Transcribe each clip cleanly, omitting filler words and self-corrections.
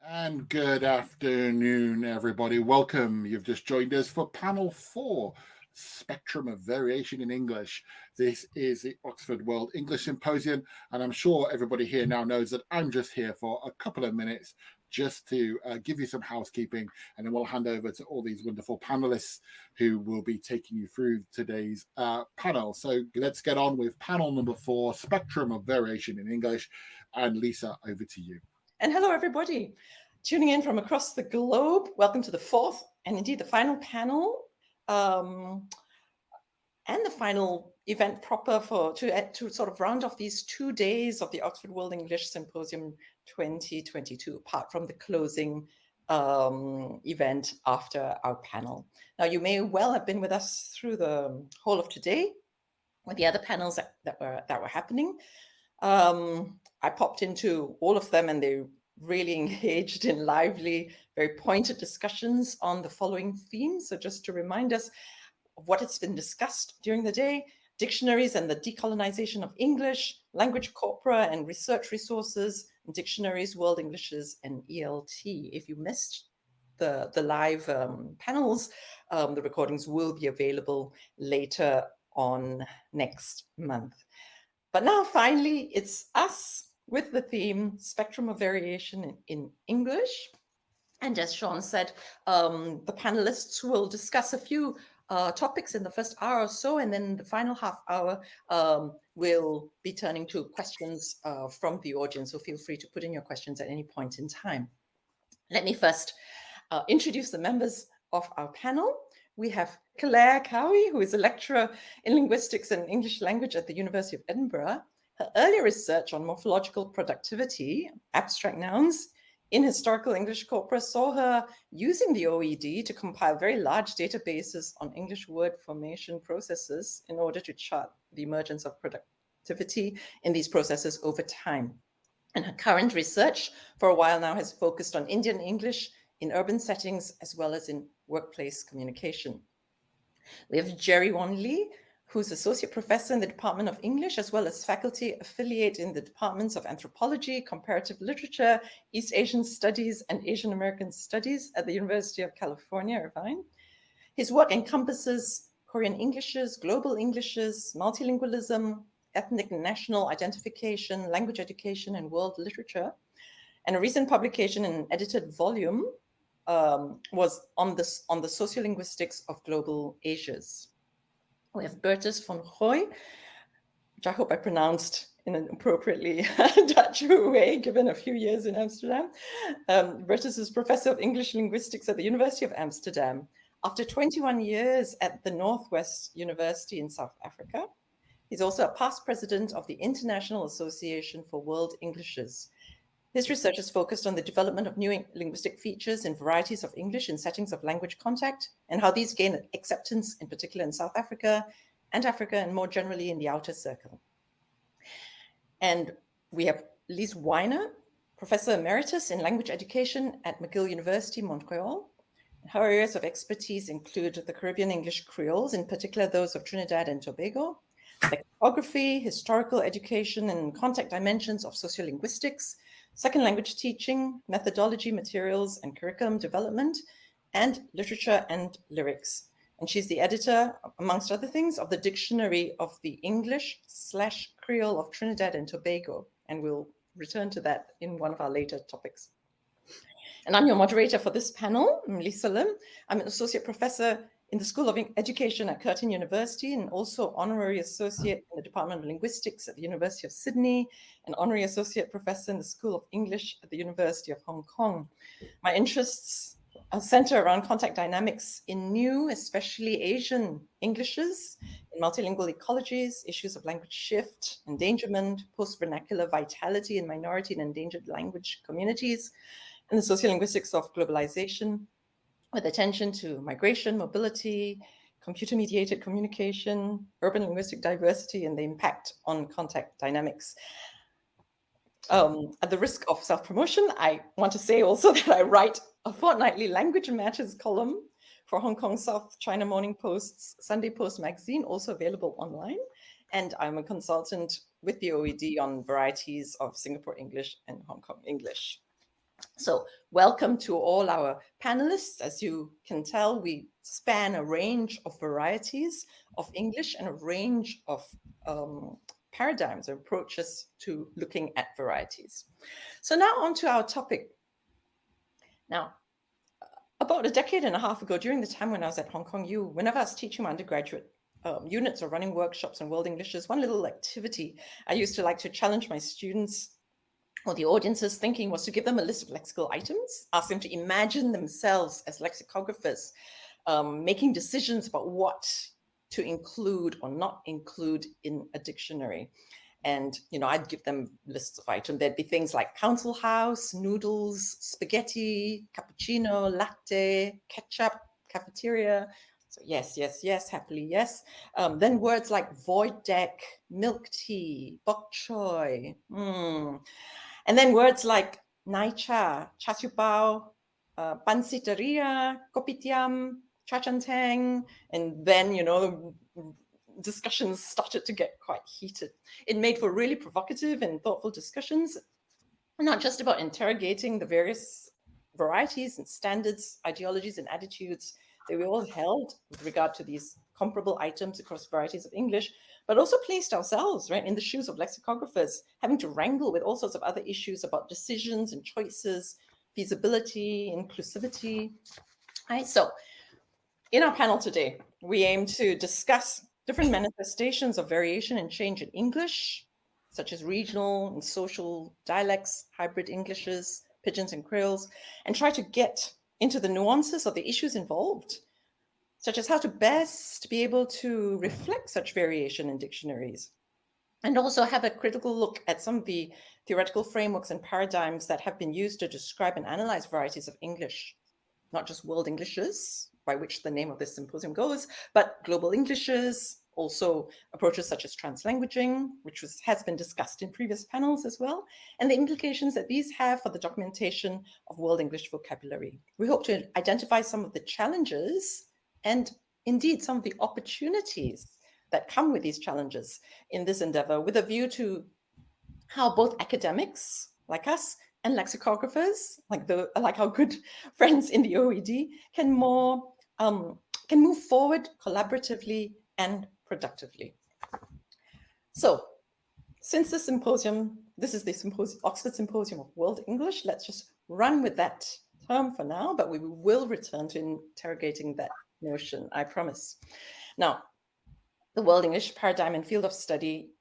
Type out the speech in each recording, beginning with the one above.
And good afternoon, everybody. Welcome. You've just joined us for panel 4, Spectrum of Variation in English. This is the Oxford World English Symposium, and I'm sure everybody here now knows that I'm just here for a couple of minutes just to give you some housekeeping, and then we'll hand over to all these wonderful panelists who will be taking you through today's panel. So let's get on with panel number 4, Spectrum of Variation in English. And Lisa, over to you. And hello, everybody. Tuning in from across the globe. Welcome to the fourth and indeed the final panel and the final event proper to sort of round off these 2 days of the Oxford World English Symposium 2022, apart from the closing event after our panel. Now, you may well have been with us through the whole of today with the other panels that were happening. I popped into all of them and they really engaged in lively, very pointed discussions on the following themes. So just to remind us of what has been discussed during the day: dictionaries and the decolonization of English, language corpora and research resources, dictionaries, world Englishes, and ELT. If you missed the live panels, the recordings will be available later on next month. But now, finally, it's us with the theme Spectrum of Variation in English. And as Sean said, the panelists will discuss a few topics in the first hour or so, and then the final half hour will be turning to questions from the audience. So feel free to put in your questions at any point in time. Let me first introduce the members of our panel. We have Claire Cowie, who is a lecturer in linguistics and English language at the University of Edinburgh. Her earlier research on morphological productivity, abstract nouns, in historical English corpora saw her using the OED to compile very large databases on English word formation processes in order to chart the emergence of productivity in these processes over time. And her current research for a while now has focused on Indian English in urban settings as well as in workplace communication. We have Jerry Wanley, who's associate professor in the Department of English, as well as faculty affiliate in the departments of anthropology, comparative literature, East Asian studies, and Asian American studies at the University of California, Irvine. His work encompasses Korean Englishes, global Englishes, multilingualism, ethnic and national identification, language education, and world literature. And a recent publication in an edited volume was on the sociolinguistics of global Asias. We have Bertus van Gooy, which I hope I pronounced in an appropriately Dutch way, given a few years in Amsterdam. Bertus is professor of English linguistics at the University of Amsterdam. After 21 years at the Northwest University in South Africa, he's also a past president of the International Association for World Englishes. His research is focused on the development of new linguistic features and varieties of English in settings of language contact, and how these gain acceptance, in particular in South Africa, and more generally in the outer circle. And we have Lise Weiner, professor emeritus in language education at McGill University, Montreal. Her areas of expertise include the Caribbean English Creoles, in particular those of Trinidad and Tobago, lexicography, historical education and contact dimensions of sociolinguistics, second language teaching, methodology, materials, and curriculum development, and literature and lyrics. And she's the editor, amongst other things, of the Dictionary of the English/Creole of Trinidad and Tobago. And we'll return to that in one of our later topics. And I'm your moderator for this panel. I'm Lisa Lim. I'm an associate professor in the School of Education at Curtin University, and also honorary associate in the Department of Linguistics at the University of Sydney, and honorary associate professor in the School of English at the University of Hong Kong. My interests center around contact dynamics in new, especially Asian Englishes, in multilingual ecologies, issues of language shift, endangerment, post-vernacular vitality in minority and endangered language communities, and the sociolinguistics of globalization, with attention to migration, mobility, computer-mediated communication, urban linguistic diversity, and the impact on contact dynamics. At the risk of self-promotion, I want to say also that I write a fortnightly language matters column for Hong Kong South China Morning Post's Sunday Post magazine, also available online. And I'm a consultant with the OED on varieties of Singapore English and Hong Kong English. So welcome to all our panelists. As you can tell, we span a range of varieties of English and a range of paradigms or approaches to looking at varieties. So now on to our topic. Now, about a decade and a half ago, during the time when I was at Hong Kong U, whenever I was teaching my undergraduate units or running workshops on World Englishes, one little activity I used to like to challenge my students or the audience's thinking was to give them a list of lexical items, ask them to imagine themselves as lexicographers, making decisions about what to include or not include in a dictionary. And, I'd give them lists of items. There'd be things like council house, noodles, spaghetti, cappuccino, latte, ketchup, cafeteria. So yes, yes, yes, happily yes. Then words like void deck, milk tea, bok choy. And then words like nai cha, cha siu bao, pansiteria, kopitiam, cha chan tang. And then, discussions started to get quite heated. It made for really provocative and thoughtful discussions, not just about interrogating the various varieties and standards, ideologies, and attitudes that we all held with regard to these comparable items across varieties of English, but also placed ourselves right in the shoes of lexicographers, having to wrangle with all sorts of other issues about decisions and choices, feasibility, inclusivity. Right? So in our panel today, we aim to discuss different manifestations of variation and change in English, such as regional and social dialects, hybrid Englishes, pidgins and creoles, and try to get into the nuances of the issues involved, such as how to best be able to reflect such variation in dictionaries, and also have a critical look at some of the theoretical frameworks and paradigms that have been used to describe and analyze varieties of English, not just world Englishes, by which the name of this symposium goes, but global Englishes, also approaches such as translanguaging, which has been discussed in previous panels as well, and the implications that these have for the documentation of world English vocabulary. We hope to identify some of the challenges and indeed some of the opportunities that come with these challenges in this endeavor, with a view to how both academics like us and lexicographers, like our good friends in the OED, can move forward collaboratively and productively. So, since this is the Oxford Symposium of World English, let's just run with that term for now, but we will return to interrogating that notion, I promise. Now, the World English paradigm and field of study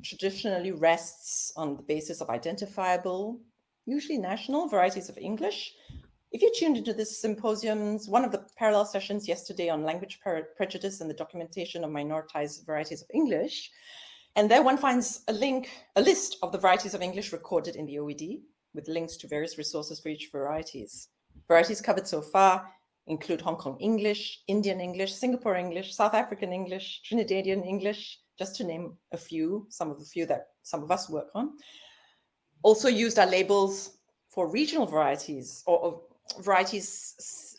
traditionally rests on the basis of identifiable, usually national, varieties of English. If you tuned into this symposium's, one of the parallel sessions yesterday on language prejudice and the documentation of minoritized varieties of English, and there one finds a list of the varieties of English recorded in the OED, with links to various resources for each varieties. Varieties covered so far include Hong Kong English, Indian English, Singapore English, South African English, Trinidadian English, just to name a few, some of the few that some of us work on. Also used are labels for regional varieties or varieties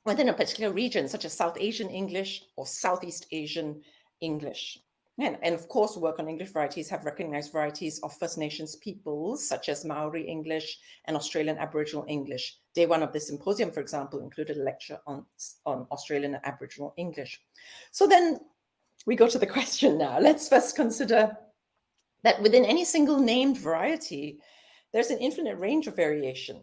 within a particular region, such as South Asian English or Southeast Asian English. And of course, work on English varieties have recognized varieties of First Nations peoples, such as Maori English and Australian Aboriginal English. Day one of this symposium, for example, included a lecture on Australian and Aboriginal English. So then we go to the question now. Let's first consider that within any single named variety, there's an infinite range of variation,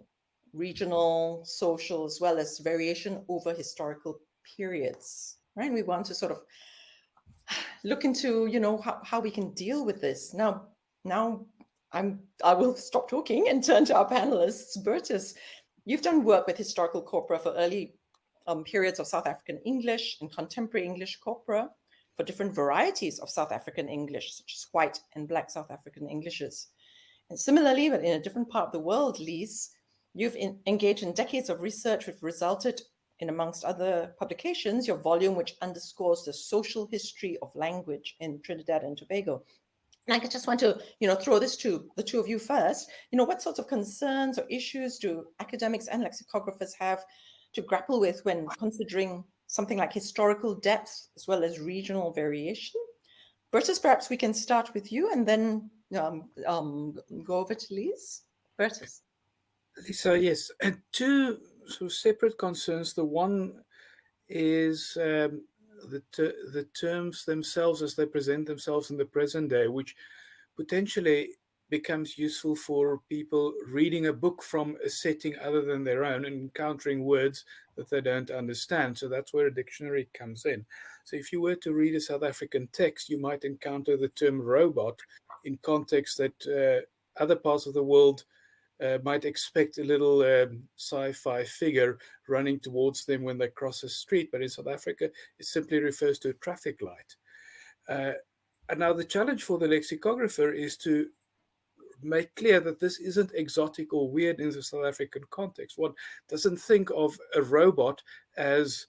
regional, social, as well as variation over historical periods, right? We want to sort of look into, how we can deal with this. Now I will stop talking and turn to our panelists. Bertus, you've done work with historical corpora for early periods of South African English and contemporary English corpora for different varieties of South African English, such as white and black South African Englishes. And similarly, but in a different part of the world, Lise, you've engaged in decades of research which resulted in, amongst other publications, your volume which underscores the social history of language in Trinidad and Tobago. And I just want to, throw this to the two of you first. What sorts of concerns or issues do academics and lexicographers have to grapple with when considering something like historical depth as well as regional variation? Bertus, perhaps we can start with you and then go over to Lise. Bertus. Lisa, yes, and two sort of separate concerns. The one is the terms themselves as they present themselves in the present day, which potentially becomes useful for people reading a book from a setting other than their own and encountering words that they don't understand. So that's where a dictionary comes in. So if you were to read a South African text, you might encounter the term robot in context that other parts of the world might expect a little sci-fi figure running towards them when they cross a street, but in South Africa, it simply refers to a traffic light. Uh, and now the challenge for the lexicographer is to make clear that this isn't exotic or weird in the South African context. One doesn't think of a robot as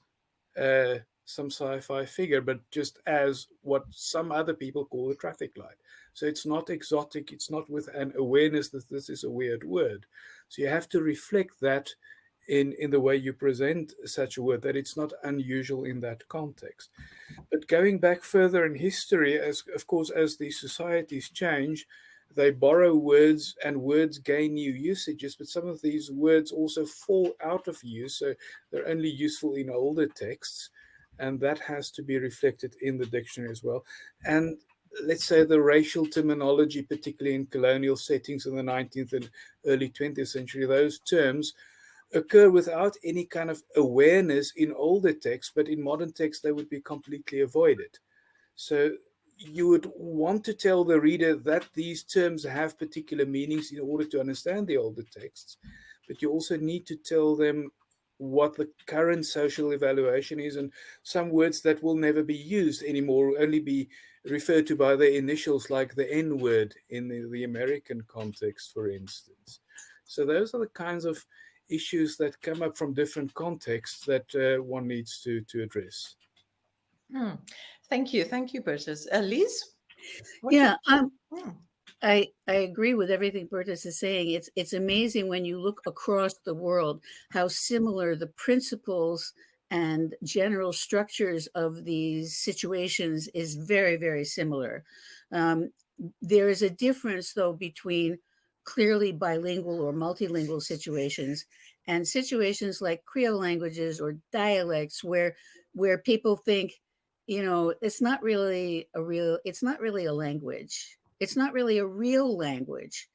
some sci-fi figure, but just as what some other people call a traffic light. So it's not exotic. It's not with an awareness that this is a weird word. So you have to reflect that in the way you present such a word, that it's not unusual in that context. But going back further in history, as of course as these societies change, they borrow words and words gain new usages, but some of these words also fall out of use, so they're only useful in older texts, and that has to be reflected in the dictionary as well. And let's say the racial terminology, particularly in colonial settings in the 19th and early 20th century, those terms occur without any kind of awareness in older texts, but in modern texts they would be completely avoided. So you would want to tell the reader that these terms have particular meanings in order to understand the older texts, but you also need to tell them what the current social evaluation is, and some words that will never be used anymore will only be referred to by their initials, like the N word in the American context, for instance. So those are the kinds of issues that come up from different contexts that one needs to address. Hmm. Thank you, Burgess. Liz, what do Yeah, you? Hmm. I agree with everything Bertus is saying. It's amazing when you look across the world how similar the principles and general structures of these situations is very similar. Um, there is a difference though between clearly bilingual or multilingual situations and situations like Creole languages or dialects where people think, it's not really it's not really a language, it's not really a real language.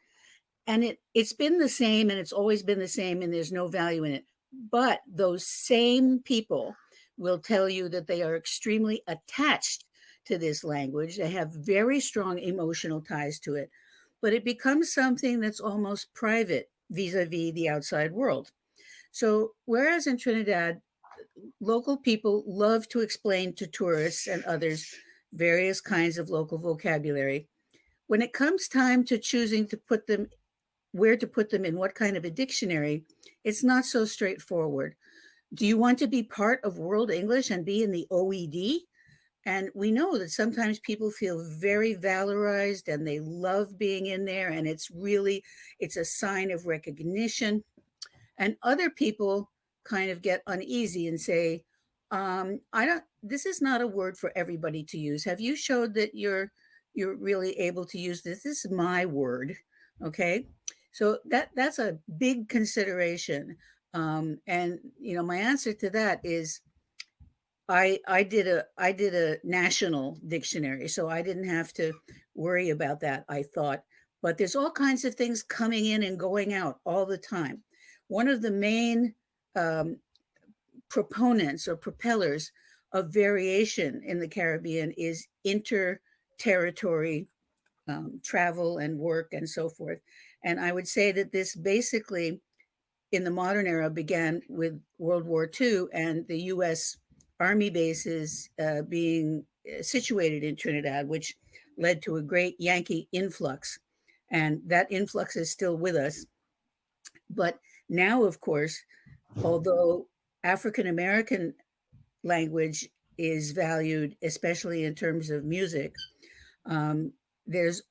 And it's been the same and it's always been the same and there's no value in it. But those same people will tell you that they are extremely attached to this language. They have very strong emotional ties to it. But it becomes something that's almost private vis-a-vis the outside world. So whereas in Trinidad, local people love to explain to tourists and others various kinds of local vocabulary, when it comes time to choosing to put them where to put them in what kind of a dictionary, it's not so straightforward. Do you want to be part of world English and be in the OED? And we know that sometimes people feel very valorized and they love being in there, and it's a sign of recognition. And other people kind of get uneasy and say, I don't, this is not a word for everybody to use. Have you showed that you're really able to use this? This is my word. Okay. So that's a big consideration. And my answer to that is I did a national dictionary, so I didn't have to worry about that, I thought. But there's all kinds of things coming in and going out all the time. One of the main um, proponents or propellers of variation in the Caribbean is inter-territory travel and work and so forth. And I would say that this basically in the modern era began with World War II and the U.S. Army bases being situated in Trinidad, which led to a great Yankee influx. And that influx is still with us. But now, of course, although African American language is valued, especially in terms of music, um, there's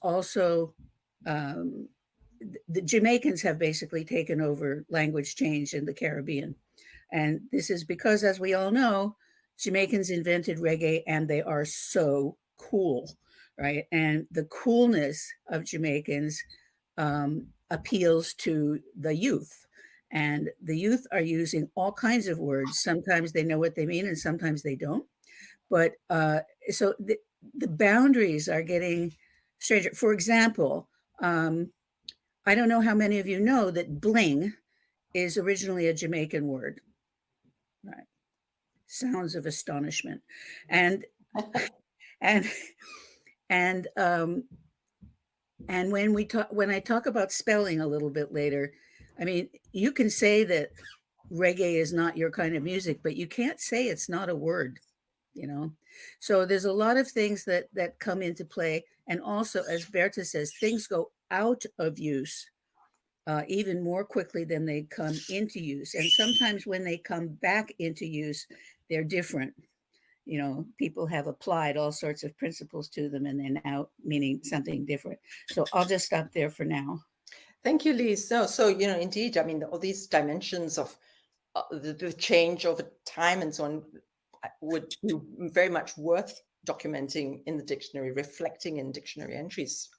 also um, the Jamaicans have basically taken over language change in the Caribbean. And this is because, as we all know, Jamaicans invented reggae and they are so cool, right? And the coolness of Jamaicans appeals to the youth. And the youth are using all kinds of words. Sometimes they know what they mean and sometimes they don't. But so the boundaries are getting stranger. For example, I don't know how many of you know that bling is originally a Jamaican word. Right. Sounds of astonishment. And and and when I talk about spelling a little bit later, I mean, you can say that reggae is not your kind of music, but you can't say it's not a word, you know. So there's a lot of things that come into play, and also, as Berta says, things go out of use even more quickly than they come into use, and sometimes when they come back into use, they're different. You know, people have applied all sorts of principles to them, and they're now meaning something different. So I'll just stop there for now. Thank you, Lise. So indeed, I mean, all these dimensions of the change over time and so on would be very much worth documenting in the dictionary, reflecting in dictionary entries.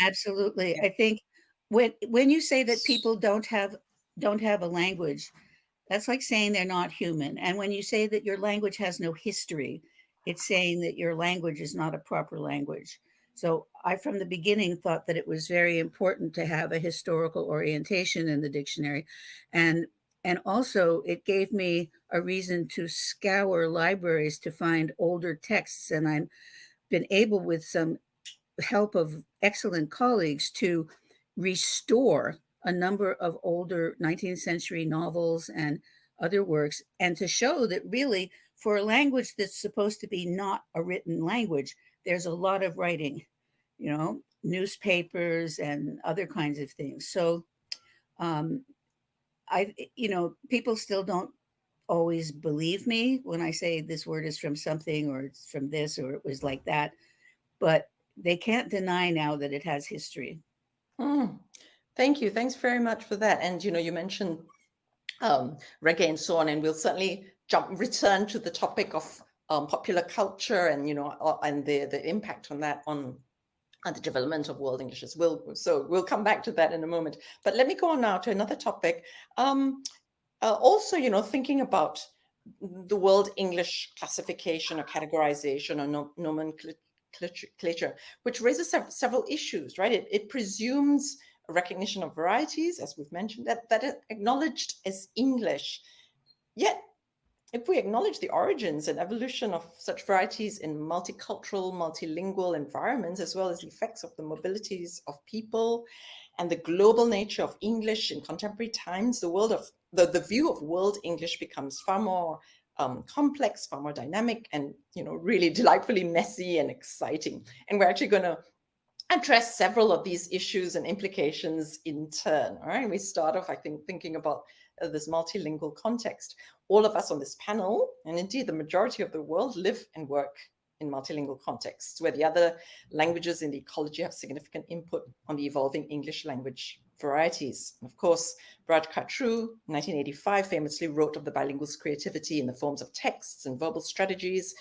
Absolutely. Yeah. I think when you say that people don't have a language, that's like saying they're not human. And when you say that your language has no history, it's saying that your language is not a proper language. So I, from the beginning, thought that it was very important to have a historical orientation in the dictionary. And also it gave me a reason to scour libraries to find older texts. And I've been able, with some help of excellent colleagues, to restore a number of older 19th century novels and other works, and to show that really, for a language that's supposed to be not a written language, there's a lot of writing, you know, newspapers and other kinds of things. So people still don't always believe me when I say this word is from something, or it's from this, or it was like that, but they can't deny now that it has history. Thank you. Thanks very much for that. And, you mentioned reggae and so on, and we'll certainly return to the topic of popular culture and, and the impact on that on the development of world English as well. So we'll come back to that in a moment. But let me go on now to another topic. Also, thinking about the world English classification or categorization or nomenclature, which raises several issues, right? It presumes a recognition of varieties, as we've mentioned, that are acknowledged as English. Yet, if we acknowledge the origins and evolution of such varieties in multicultural, multilingual environments, as well as the effects of the mobilities of people and the global nature of English in contemporary times, the view of world English becomes far more complex, far more dynamic, and really delightfully messy and exciting. And we're actually going to address several of these issues and implications in turn. All right, we start off, I think, thinking about this multilingual context. All of us on this panel, and indeed the majority of the world, live and work in multilingual contexts, where the other languages in the ecology have significant input on the evolving English language varieties. And of course, Braj Khatru, 1985, famously wrote of the bilingual's creativity in the forms of texts and verbal strategies,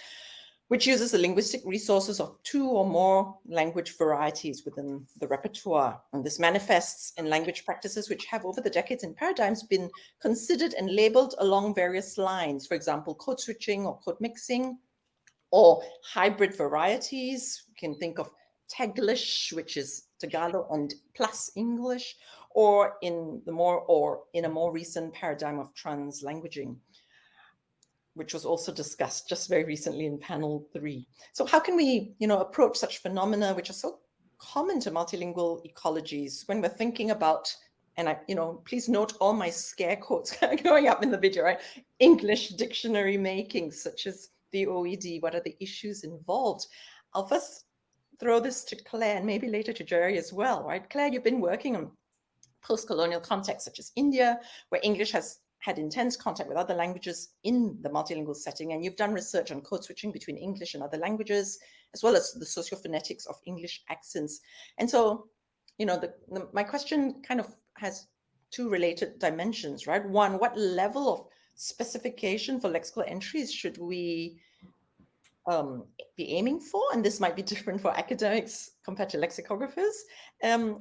which uses the linguistic resources of two or more language varieties within the repertoire. And this manifests in language practices which have, over the decades and paradigms, been considered and labeled along various lines. For example, code switching or code mixing, or hybrid varieties. You can think of Taglish, which is Tagalog and plus English, or in a more recent paradigm of translanguaging, which was also discussed just very recently in panel 3. So how can we, approach such phenomena which are so common to multilingual ecologies when we're thinking about, and please note all my scare quotes going up in the video, right? English dictionary making, such as the OED. What are the issues involved? I'll first throw this to Claire and maybe later to Jerry as well, right? Claire, you've been working on post-colonial contexts such as India, where English has had intense contact with other languages in the multilingual setting, and you've done research on code switching between English and other languages, as well as the sociophonetics of English accents. And so, my question kind of has two related dimensions, right? One, what level of specification for lexical entries should we be aiming for? And this might be different for academics compared to lexicographers.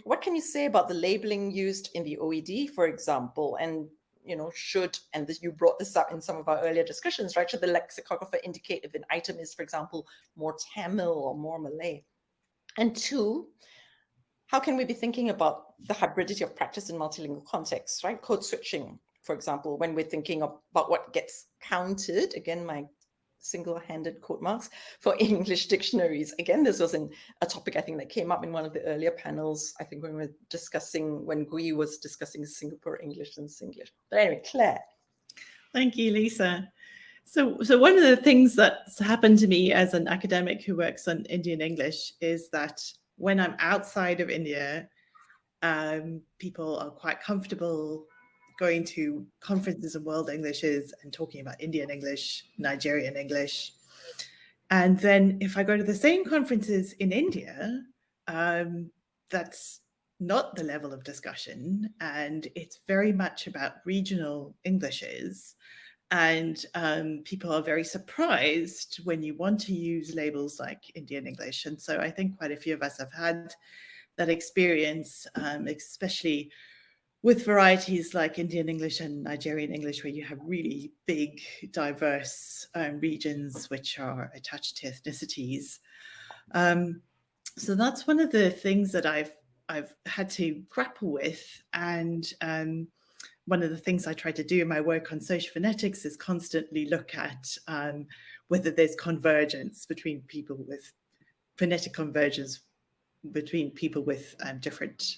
What can you say about the labeling used in the OED, for example? And and you brought this up in some of our earlier discussions, right? Should the lexicographer indicate if an item is, for example, more Tamil or more Malay? And two, how can we be thinking about the hybridity of practice in multilingual contexts, right? Code switching, for example, when we're thinking about what gets counted, again, my single-handed quote marks, for English dictionaries. Again, this was a topic I think that came up in one of the earlier panels, I think when Gui was discussing Singapore English and Singlish. But anyway, Claire. Thank you, Lisa. So one of the things that's happened to me as an academic who works on Indian English is that when I'm outside of India, people are quite comfortable going to conferences of world Englishes and talking about Indian English, Nigerian English. And then if I go to the same conferences in India, that's not the level of discussion. And it's very much about regional Englishes. And people are very surprised when you want to use labels like Indian English. And so I think quite a few of us have had that experience, especially with varieties like Indian English and Nigerian English, where you have really big, diverse regions which are attached to ethnicities. So that's one of the things that I've had to grapple with. And one of the things I try to do in my work on social phonetics is constantly look at whether there's convergence between people with phonetic convergence between people with different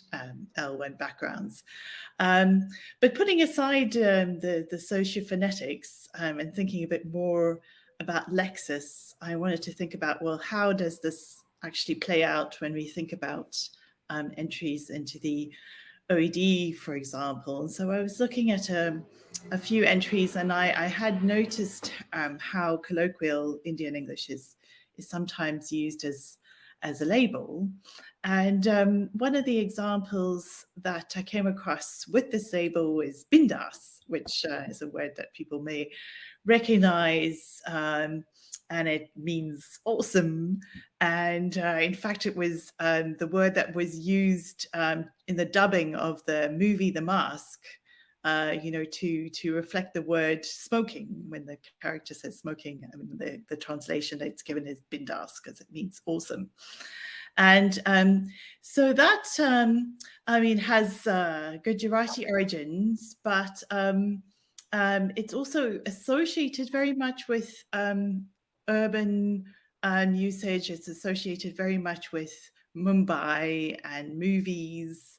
L1 backgrounds. But putting aside the sociophonetics and thinking a bit more about lexis, I wanted to think about, well, how does this actually play out when we think about entries into the OED, for example? And so I was looking at a few entries, and I had noticed how colloquial Indian English is sometimes used as a label. And one of the examples that I came across with this label is bindas, which is a word that people may recognize, and it means awesome. And in fact, it was the word that was used in the dubbing of the movie The Mask, to reflect the word smoking. When the character says smoking, I mean, the translation it's given is bindas because it means awesome. And so that, has Gujarati origins, but it's also associated very much with urban usage. It's associated very much with Mumbai and movies.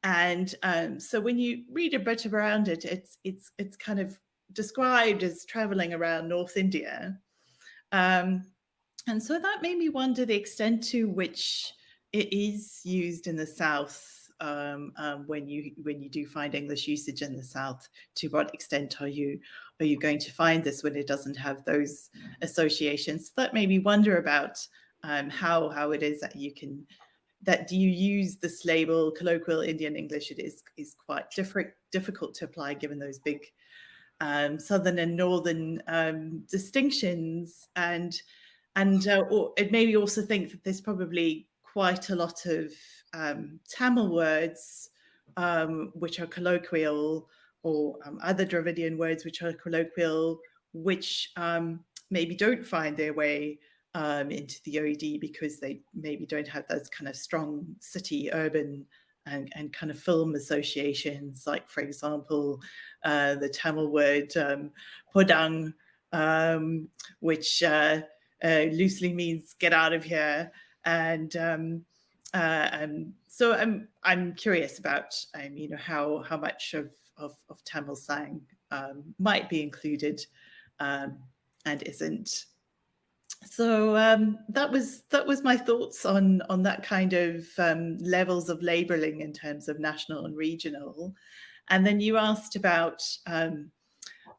And so when you read a bit around it, it's kind of described as traveling around North India. And so that made me wonder the extent to which it is used in the South when you do find English usage in the South. To what extent are you going to find this when it doesn't have those associations? So that made me wonder about how it is that do you use this label, colloquial Indian English? It is quite difficult to apply given those big southern and northern distinctions, and it made me also think that there's probably quite a lot of Tamil words which are colloquial, or other Dravidian words which are colloquial, which maybe don't find their way into the OED because they maybe don't have those kind of strong city, urban, and kind of film associations. Like, for example, the Tamil word podang, which loosely means get out of here. And so I'm curious about how much of Tamil slang might be included and isn't. So that was my thoughts on that kind of levels of labeling in terms of national and regional. And then you asked about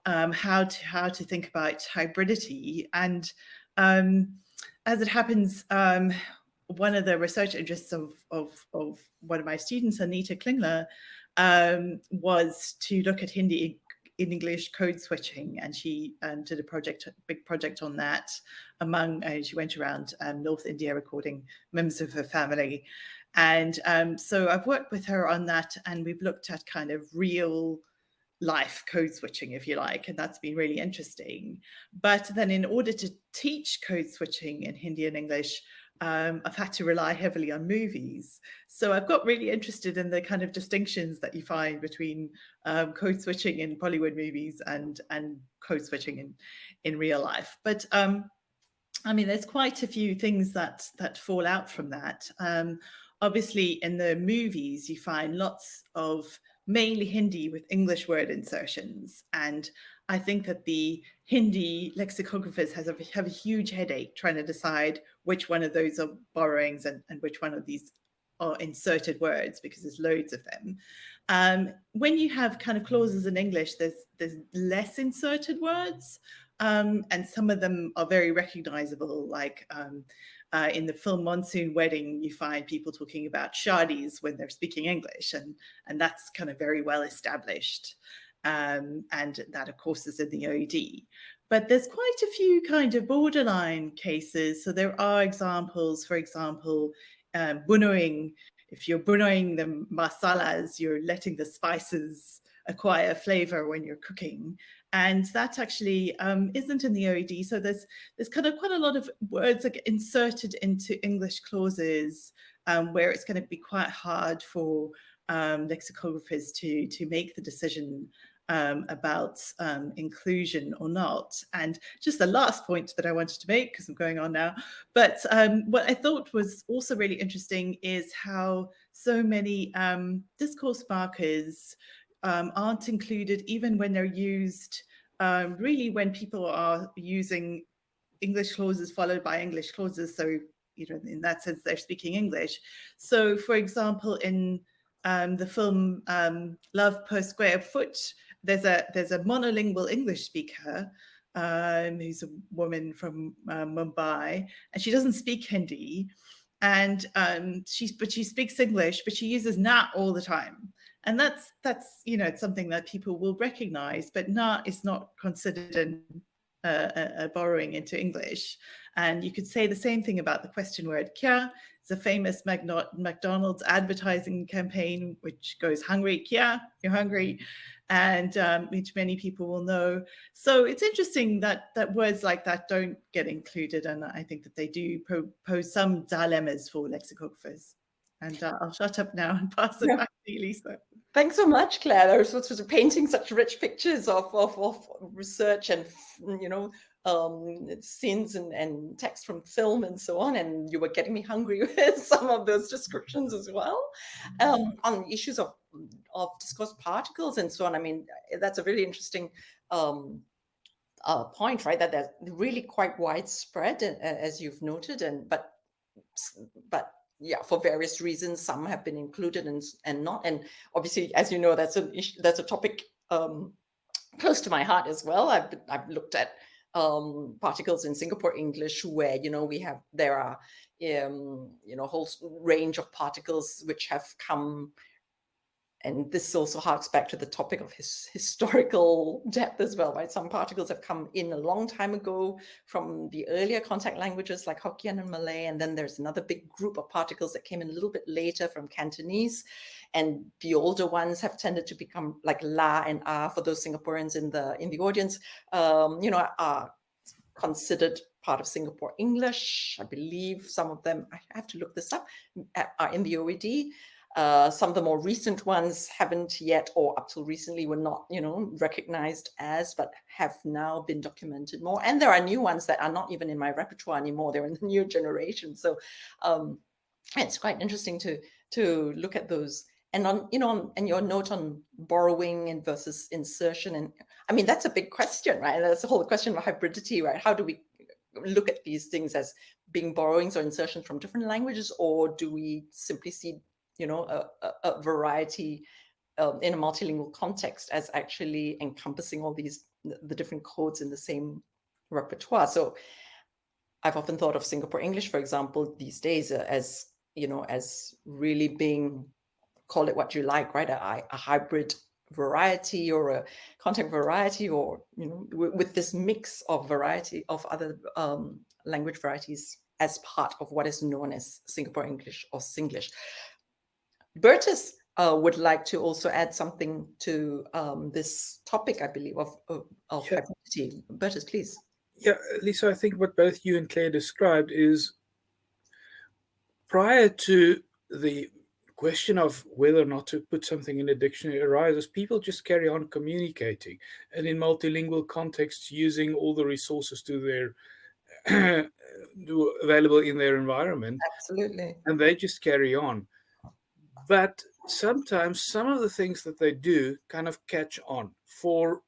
how to think about hybridity. And as it happens, one of the research interests of one of my students, Anita Klingler, was to look at Hindi in English code switching, and she did a big project on that. She went around North India recording members of her family, and so I've worked with her on that, and we've looked at kind of real life code switching, if you like, and that's been really interesting. But then in order to teach code switching in Hindi and English, I've had to rely heavily on movies. So I've got really interested in the kind of distinctions that you find between code switching in Bollywood movies and code switching in real life. But I mean, there's quite a few things that fall out from that. Obviously, in the movies, you find lots of mainly Hindi with English word insertions. And I think that the Hindi lexicographers have a huge headache trying to decide which one of those are borrowings and which one of these are inserted words, because there's loads of them. When you have kind of clauses in English, there's less inserted words. And some of them are very recognizable, like in the film Monsoon Wedding, you find people talking about shadis when they're speaking English, and that's kind of very well established. And that, of course, is in the OED. But there's quite a few kind of borderline cases. So there are examples, for example, bunoing. If you're bunoing the masalas, you're letting the spices acquire flavor when you're cooking. And that actually isn't in the OED. So there's kind of quite a lot of words that get inserted into English clauses where it's going to be quite hard for lexicographers to make the decision about inclusion or not. And just the last point that I wanted to make, because I'm going on now, but what I thought was also really interesting is how so many discourse markers aren't included even when they're used, really when people are using English clauses followed by English clauses. So, you know, in that sense, they're speaking English. So, for example, in the film Love Per Square Foot, there's a monolingual English speaker who's a woman from Mumbai, and she doesn't speak Hindi, and she speaks English, but she uses na all the time. And that's you know, it's something that people will recognize, but na is not considered a borrowing into English. And you could say the same thing about the question word kya. It's a famous McDonald's advertising campaign, which goes hungry, kya, you're hungry, and which many people will know. So it's interesting that words like that don't get included, and I think that they do pose some dilemmas for lexicographers. And I'll shut up now and pass it back to you, Lisa. Thanks so much, Claire. That was sort of painting such rich pictures of research and, you know, scenes and text from film and so on. And you were getting me hungry with some of those descriptions as well, on issues of discourse particles and so on. I mean, that's a really interesting point, right? That they're really quite widespread, as you've noted, but yeah, for various reasons, some have been included and not. And obviously, as you know, that's an issue, that's a topic close to my heart as well. I've looked at particles in Singapore English where, you know, there are you know, a whole range of particles which have come. And this also harks back to the topic of historical depth as well, right? Some particles have come in a long time ago from the earlier contact languages like Hokkien and Malay. And then there's another big group of particles that came in a little bit later from Cantonese. And the older ones have tended to become like la and ah, for those Singaporeans in the audience, you know, are considered part of Singapore English. I believe some of them, I have to look this up, are in the OED. Some of the more recent ones haven't yet, or up till recently were not, you know, recognized as, but have now been documented more. And there are new ones that are not even in my repertoire anymore. They're in the new generation. So it's quite interesting to look at those. And on, you know, and your note on borrowing and versus insertion, and I mean, that's a big question, right? That's the whole question of hybridity, right? How do we look at these things as being borrowings or insertions from different languages, or do we simply see, you know, a variety in a multilingual context as actually encompassing all the different codes in the same repertoire? So I've often thought of Singapore English, for example, these days as, you know, as really being, call it what you like, right? A hybrid variety or a contact variety, or with this mix of variety of other language varieties as part of what is known as Singapore English or Singlish. Bertus would like to also add something to this topic, I believe, of hybridity. Bertus, please. Yeah, Lisa, I think what both you and Claire described is, prior to the question of whether or not to put something in a dictionary arises, people just carry on communicating, and in multilingual contexts using all the resources to their available in their environment. Absolutely. And they just carry on. But sometimes some of the things that they do kind of catch on for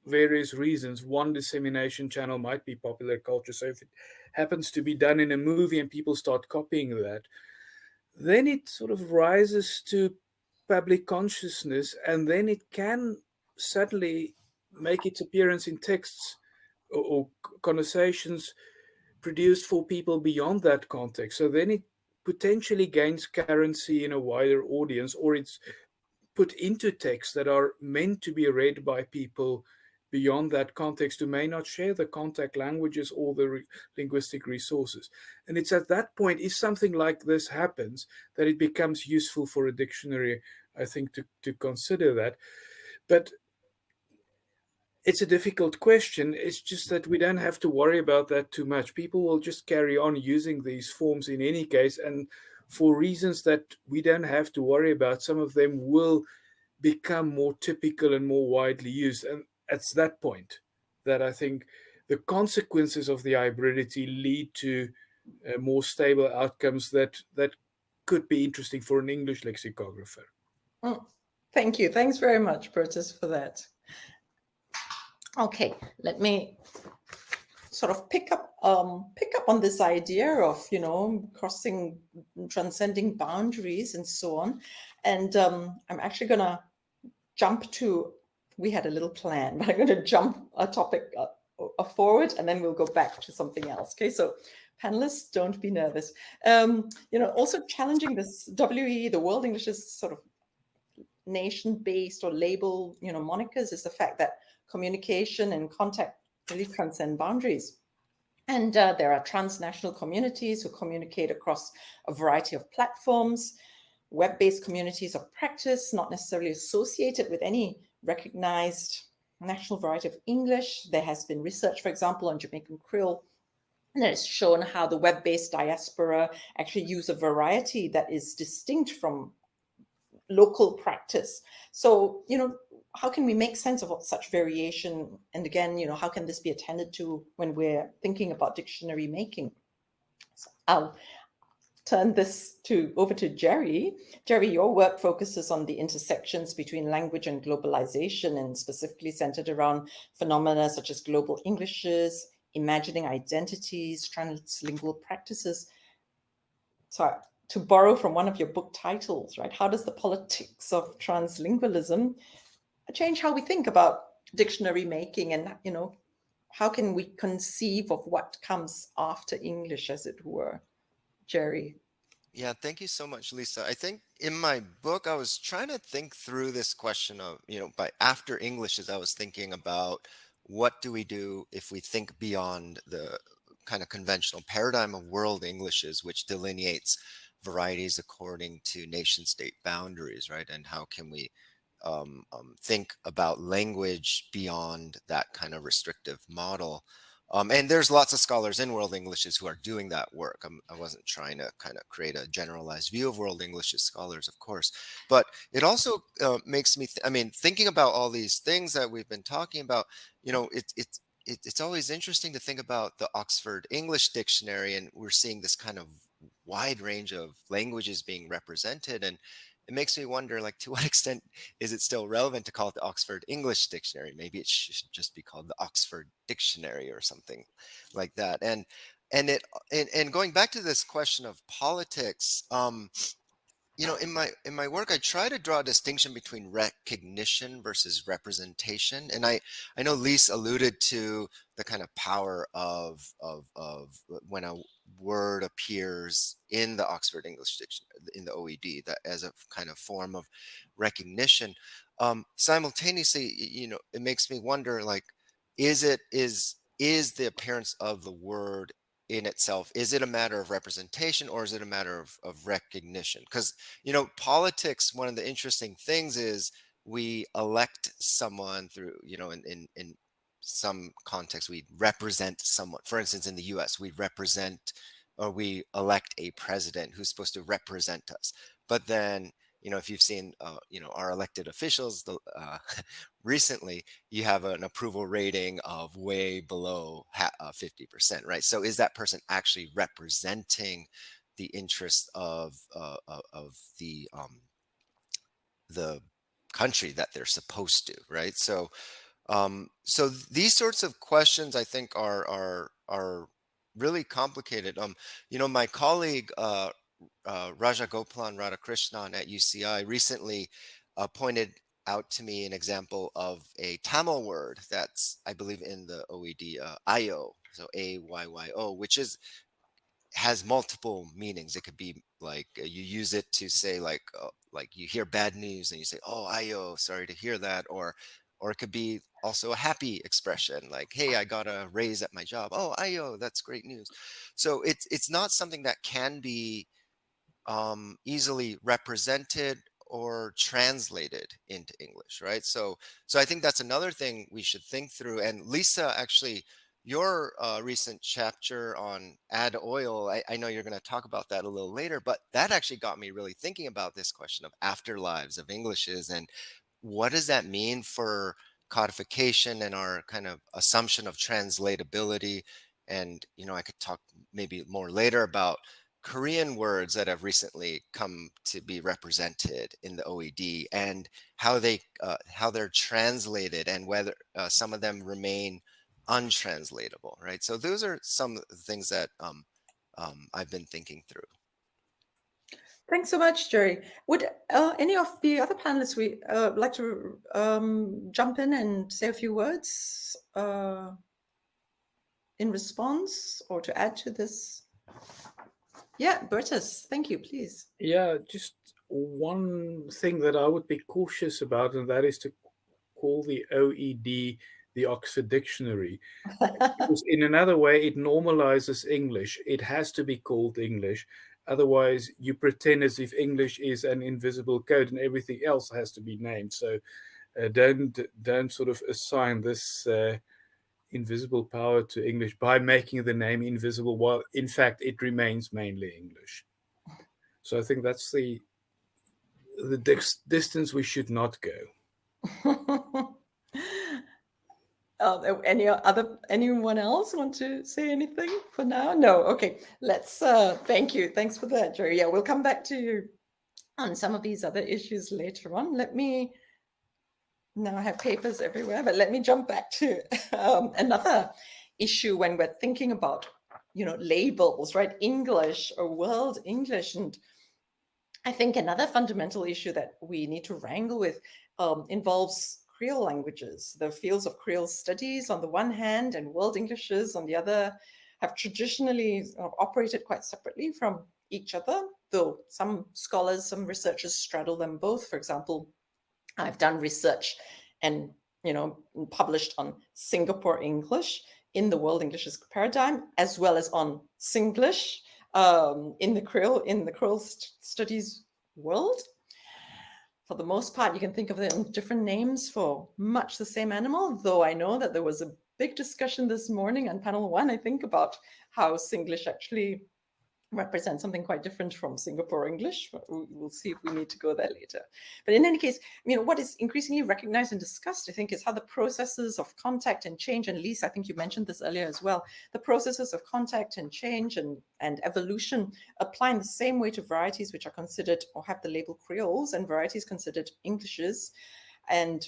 various reasons. One dissemination channel might be popular culture. So if it happens to be done in a movie and people start copying that, then it sort of rises to public consciousness, and then it can suddenly make its appearance in texts or conversations produced for people beyond that context. So then it potentially gains currency in a wider audience, or it's put into texts that are meant to be read by people beyond that context who may not share the contact languages or the linguistic resources. And it's at that point, if something like this happens, that it becomes useful for a dictionary, I think, to consider that. But it's a difficult question. It's just that we don't have to worry about that too much. People will just carry on using these forms in any case, and for reasons that we don't have to worry about, some of them will become more typical and more widely used. And it's that point that I think the consequences of the hybridity lead to more stable outcomes that could be interesting for an English lexicographer. Thank you. Thanks very much, Bertus, for that. Okay, let me sort of pick up on this idea of crossing, transcending boundaries and so on. And I'm actually gonna jump to, we had a little plan, but I'm going to jump a topic forward, and then we'll go back to something else. Okay, so panelists, don't be nervous. Also challenging this WE, the World English's sort of nation-based or label, monikers, is the fact that communication and contact really transcend boundaries. And there are transnational communities who communicate across a variety of platforms, web-based communities of practice, not necessarily associated with any recognized national variety of English. There has been research, for example, on Jamaican Creole, and it's shown how the web-based diaspora actually use a variety that is distinct from local practice. So, how can we make sense of such variation? And again, how can this be attended to when we're thinking about dictionary making? So I'll turn this over to Jerry. Jerry, your work focuses on the intersections between language and globalization, and specifically centered around phenomena such as global Englishes, imagining identities, translingual practices. So to borrow from one of your book titles, right? How does the politics of translingualism change how we think about dictionary making, and how can we conceive of what comes after English, as it were? Jerry. Yeah, thank you so much, Lisa. I think in my book, I was trying to think through this question of, by after Englishes, I was thinking about what do we do if we think beyond the kind of conventional paradigm of world Englishes, which delineates varieties according to nation state boundaries, right? And how can we think about language beyond that kind of restrictive model? And there's lots of scholars in world Englishes who are doing that work. I wasn't trying to kind of create a generalized view of world Englishes scholars, of course, but it also makes me, thinking about all these things that we've been talking about, it's always interesting to think about the Oxford English Dictionary, and we're seeing this kind of wide range of languages being represented. And it makes me wonder, like, to what extent is it still relevant to call it the Oxford English Dictionary? Maybe it should just be called the Oxford Dictionary or something like that. And going back to this question of politics, in my work, I try to draw a distinction between recognition versus representation. And I know Lise alluded to the kind of power of when word appears in the Oxford English Dictionary, in the OED, that as a kind of form of recognition. Simultaneously, it makes me wonder, like, is the appearance of the word in itself, is it a matter of representation, or is it a matter of recognition? Because, politics, one of the interesting things is we elect someone through, in some context, we represent someone. For instance, in the US, we represent, or we elect a president who's supposed to represent us. But then, if you've seen, our elected officials, recently, you have an approval rating of way below 50%, right? So is that person actually representing the interests of the country that they're supposed to, right? So these sorts of questions, I think, are really complicated. My colleague Rajagopalan Radhakrishnan at UCI recently pointed out to me an example of a Tamil word that's, I believe, in the OED, ayo, so AYYO, which has multiple meanings. It could be like, you use it to say, like you hear bad news and you say, oh, ayo, sorry to hear that, or it could be also a happy expression, like, hey, I got a raise at my job. Oh, ayo, that's great news. So it's not something that can be easily represented or translated into English, right? So I think that's another thing we should think through. And Lisa, actually, your recent chapter on add oil, I know you're going to talk about that a little later, but that actually got me really thinking about this question of afterlives of Englishes, and what does that mean for codification and our kind of assumption of translatability. And I could talk maybe more later about Korean words that have recently come to be represented in the OED, and how they're translated, and whether some of them remain untranslatable, right? So those are some of the things that I've been thinking through. Thanks so much, Jerry. Would any of the other panelists like to jump in and say a few words in response, or to add to this? Yeah, Bertus, thank you, please. Yeah, just one thing that I would be cautious about, and that is to call the OED the Oxford Dictionary. Because in another way, it normalizes English. It has to be called English. Otherwise, you pretend as if English is an invisible code and everything else has to be named. So don't sort of assign this invisible power to English by making the name invisible, while in fact it remains mainly English. So I think that's the distance we should not go. Anyone else want to say anything for now? No. Okay. Let's. Thank you. Thanks for that, Jerry. Yeah, we'll come back to you on some of these other issues later on. Let me. Now I have papers everywhere, but let me jump back to another issue when we're thinking about, labels, right? English or world English, and I think another fundamental issue that we need to wrangle with involves Creole languages. The fields of Creole studies on the one hand and world Englishes on the other have traditionally operated quite separately from each other, though some scholars, some researchers straddle them both. For example, I've done research and published on Singapore English in the world Englishes paradigm, as well as on Singlish in the Creole studies world. For the most part, you can think of them different names for much the same animal, though I know that there was a big discussion this morning on panel 1, I think, about how Singlish actually represents something quite different from Singapore English. We'll see if we need to go there later. But in any case, what is increasingly recognized and discussed, I think, is how the processes of contact and change, and Lisa, I think you mentioned this earlier as well, the processes of contact and change and evolution apply in the same way to varieties which are considered or have the label Creoles and varieties considered Englishes. And,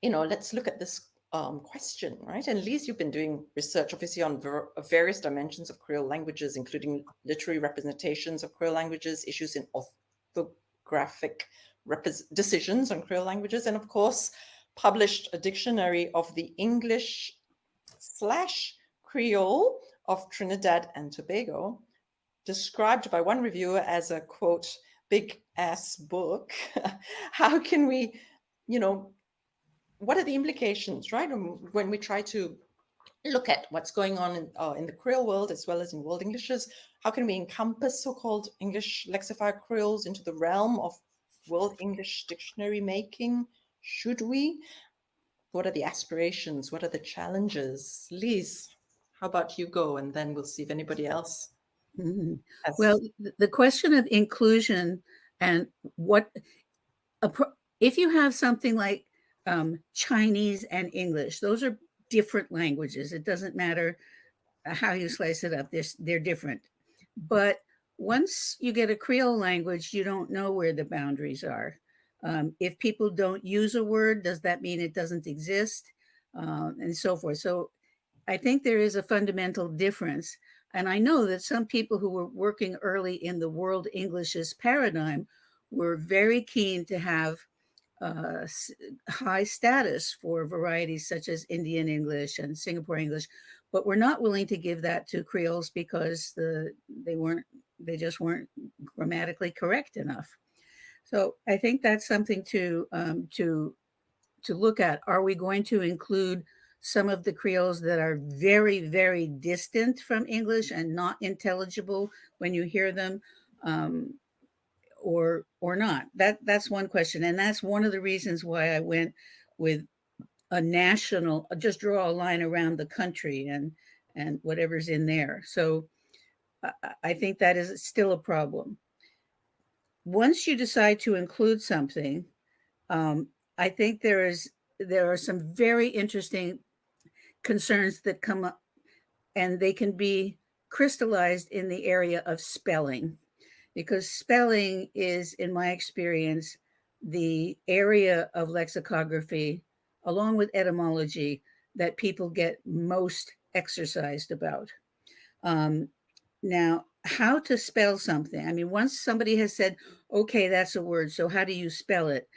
let's look at this question, right? And Lise, you've been doing research, obviously, on various dimensions of Creole languages, including literary representations of Creole languages, issues in orthographic decisions on Creole languages, and of course, published a dictionary of the English/Creole of Trinidad and Tobago, described by one reviewer as a, quote, big ass book. How can we, what are the implications, right? When we try to look at what's going on in the Creole world as well as in World Englishes, how can we encompass so-called English lexifier Creoles into the realm of World English dictionary making? Should we? What are the aspirations? What are the challenges? Lise, how about you go, and then we'll see if anybody else has. Well, the question of inclusion and if you have something like Chinese and English, those are different languages. It doesn't matter how you slice it up, they're different. But once you get a Creole language, you don't know where the boundaries are. If people don't use a word, does that mean it doesn't exist? And so forth. So I think there is a fundamental difference. And I know that some people who were working early in the World English's paradigm were very keen to have high status for varieties such as Indian English and Singapore English, but we're not willing to give that to Creoles because they just weren't grammatically correct enough. So I think that's something to look at. Are we going to include some of the Creoles that are very, very distant from English and not intelligible when you hear them? Or not? That's one question. And that's one of the reasons why I went with a national, just draw a line around the country and whatever's in there. So I think that is still a problem. Once you decide to include something, I think there are some very interesting concerns that come up, and they can be crystallized in the area of spelling. Because spelling is, in my experience, the area of lexicography, along with etymology, that people get most exercised about. Now, how to spell something. I mean, once somebody has said, okay, that's a word, so how do you spell it?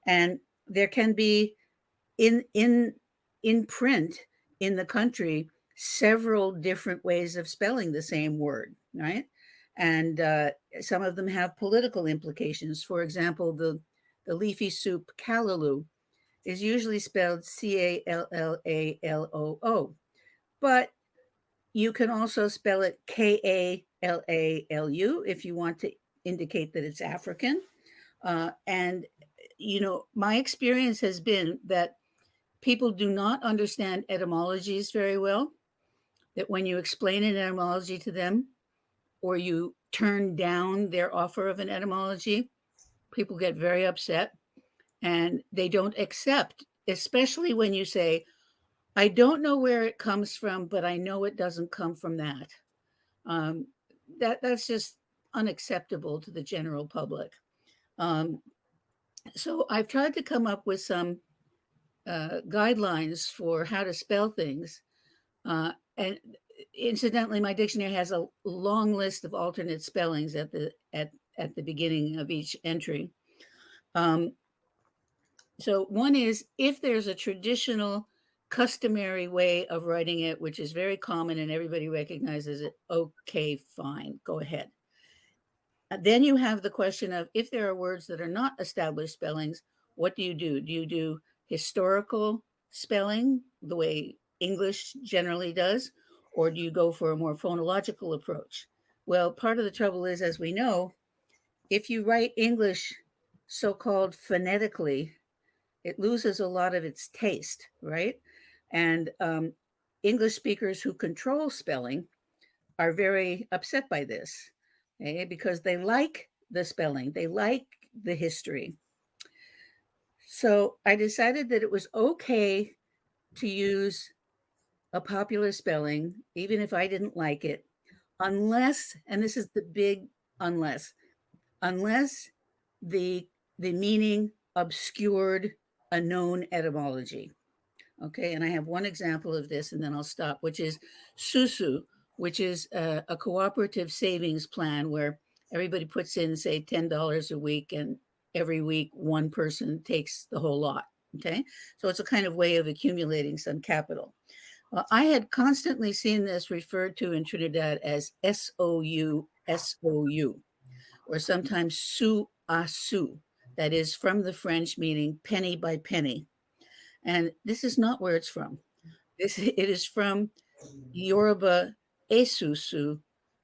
And there can be in print in the country several different ways of spelling the same word, right? And some of them have political implications. For example, the leafy soup callaloo is usually spelled Callaaloo, but you can also spell it Kallalu if you want to indicate that it's African. And, my experience has been that people do not understand etymologies very well, that when you explain an etymology to them, or you turn down their offer of an etymology, people get very upset and they don't accept, especially when you say, I don't know where it comes from, but I know it doesn't come from that. That's just unacceptable to the general public. So I've tried to come up with some guidelines for how to spell things. And incidentally, my dictionary has a long list of alternate spellings at the beginning of each entry. So one is, if there's a traditional customary way of writing it, which is very common and everybody recognizes it, okay, fine, go ahead. Then you have the question of, if there are words that are not established spellings, what do you do? Do you do historical spelling the way English generally does? Or do you go for a more phonological approach? Well, part of the trouble is, as we know, if you write English so-called phonetically, it loses a lot of its taste, right? And English speakers who control spelling are very upset by this, okay? Because they like the spelling, they like the history. So I decided that it was okay to use a popular spelling, even if I didn't like it, unless, and this is the big unless the meaning obscured a known etymology. Okay, and I have one example of this and then I'll stop, which is SUSU, which is a cooperative savings plan where everybody puts in, say, $10 a week, and every week one person takes the whole lot. Okay, so it's a kind of way of accumulating some capital. Well, I had constantly seen this referred to in Trinidad as SOU, SOU, or sometimes sou à sou, that is from the French meaning penny by penny. And this is not where it's from. It is from Yoruba esusu,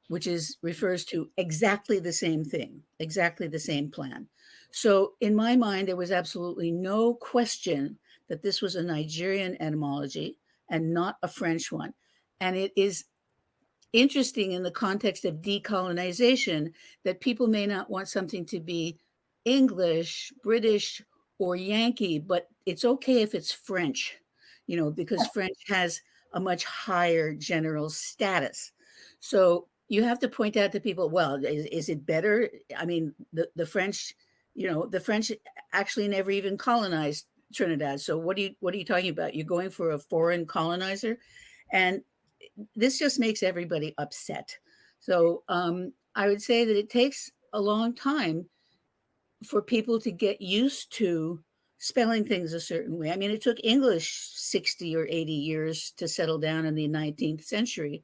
which refers to exactly the same thing, exactly the same plan. So in my mind, there was absolutely no question that this was a Nigerian etymology and not a French one. And it is interesting in the context of decolonization that people may not want something to be English, British, or Yankee, but it's okay if it's French, because French has a much higher general status. So you have to point out to people, well, is it better? I mean, the French, the French actually never even colonized Trinidad. So what are you talking about? You're going for a foreign colonizer? And this just makes everybody upset. So I would say that it takes a long time for people to get used to spelling things a certain way. I mean, it took English 60 or 80 years to settle down in the 19th century.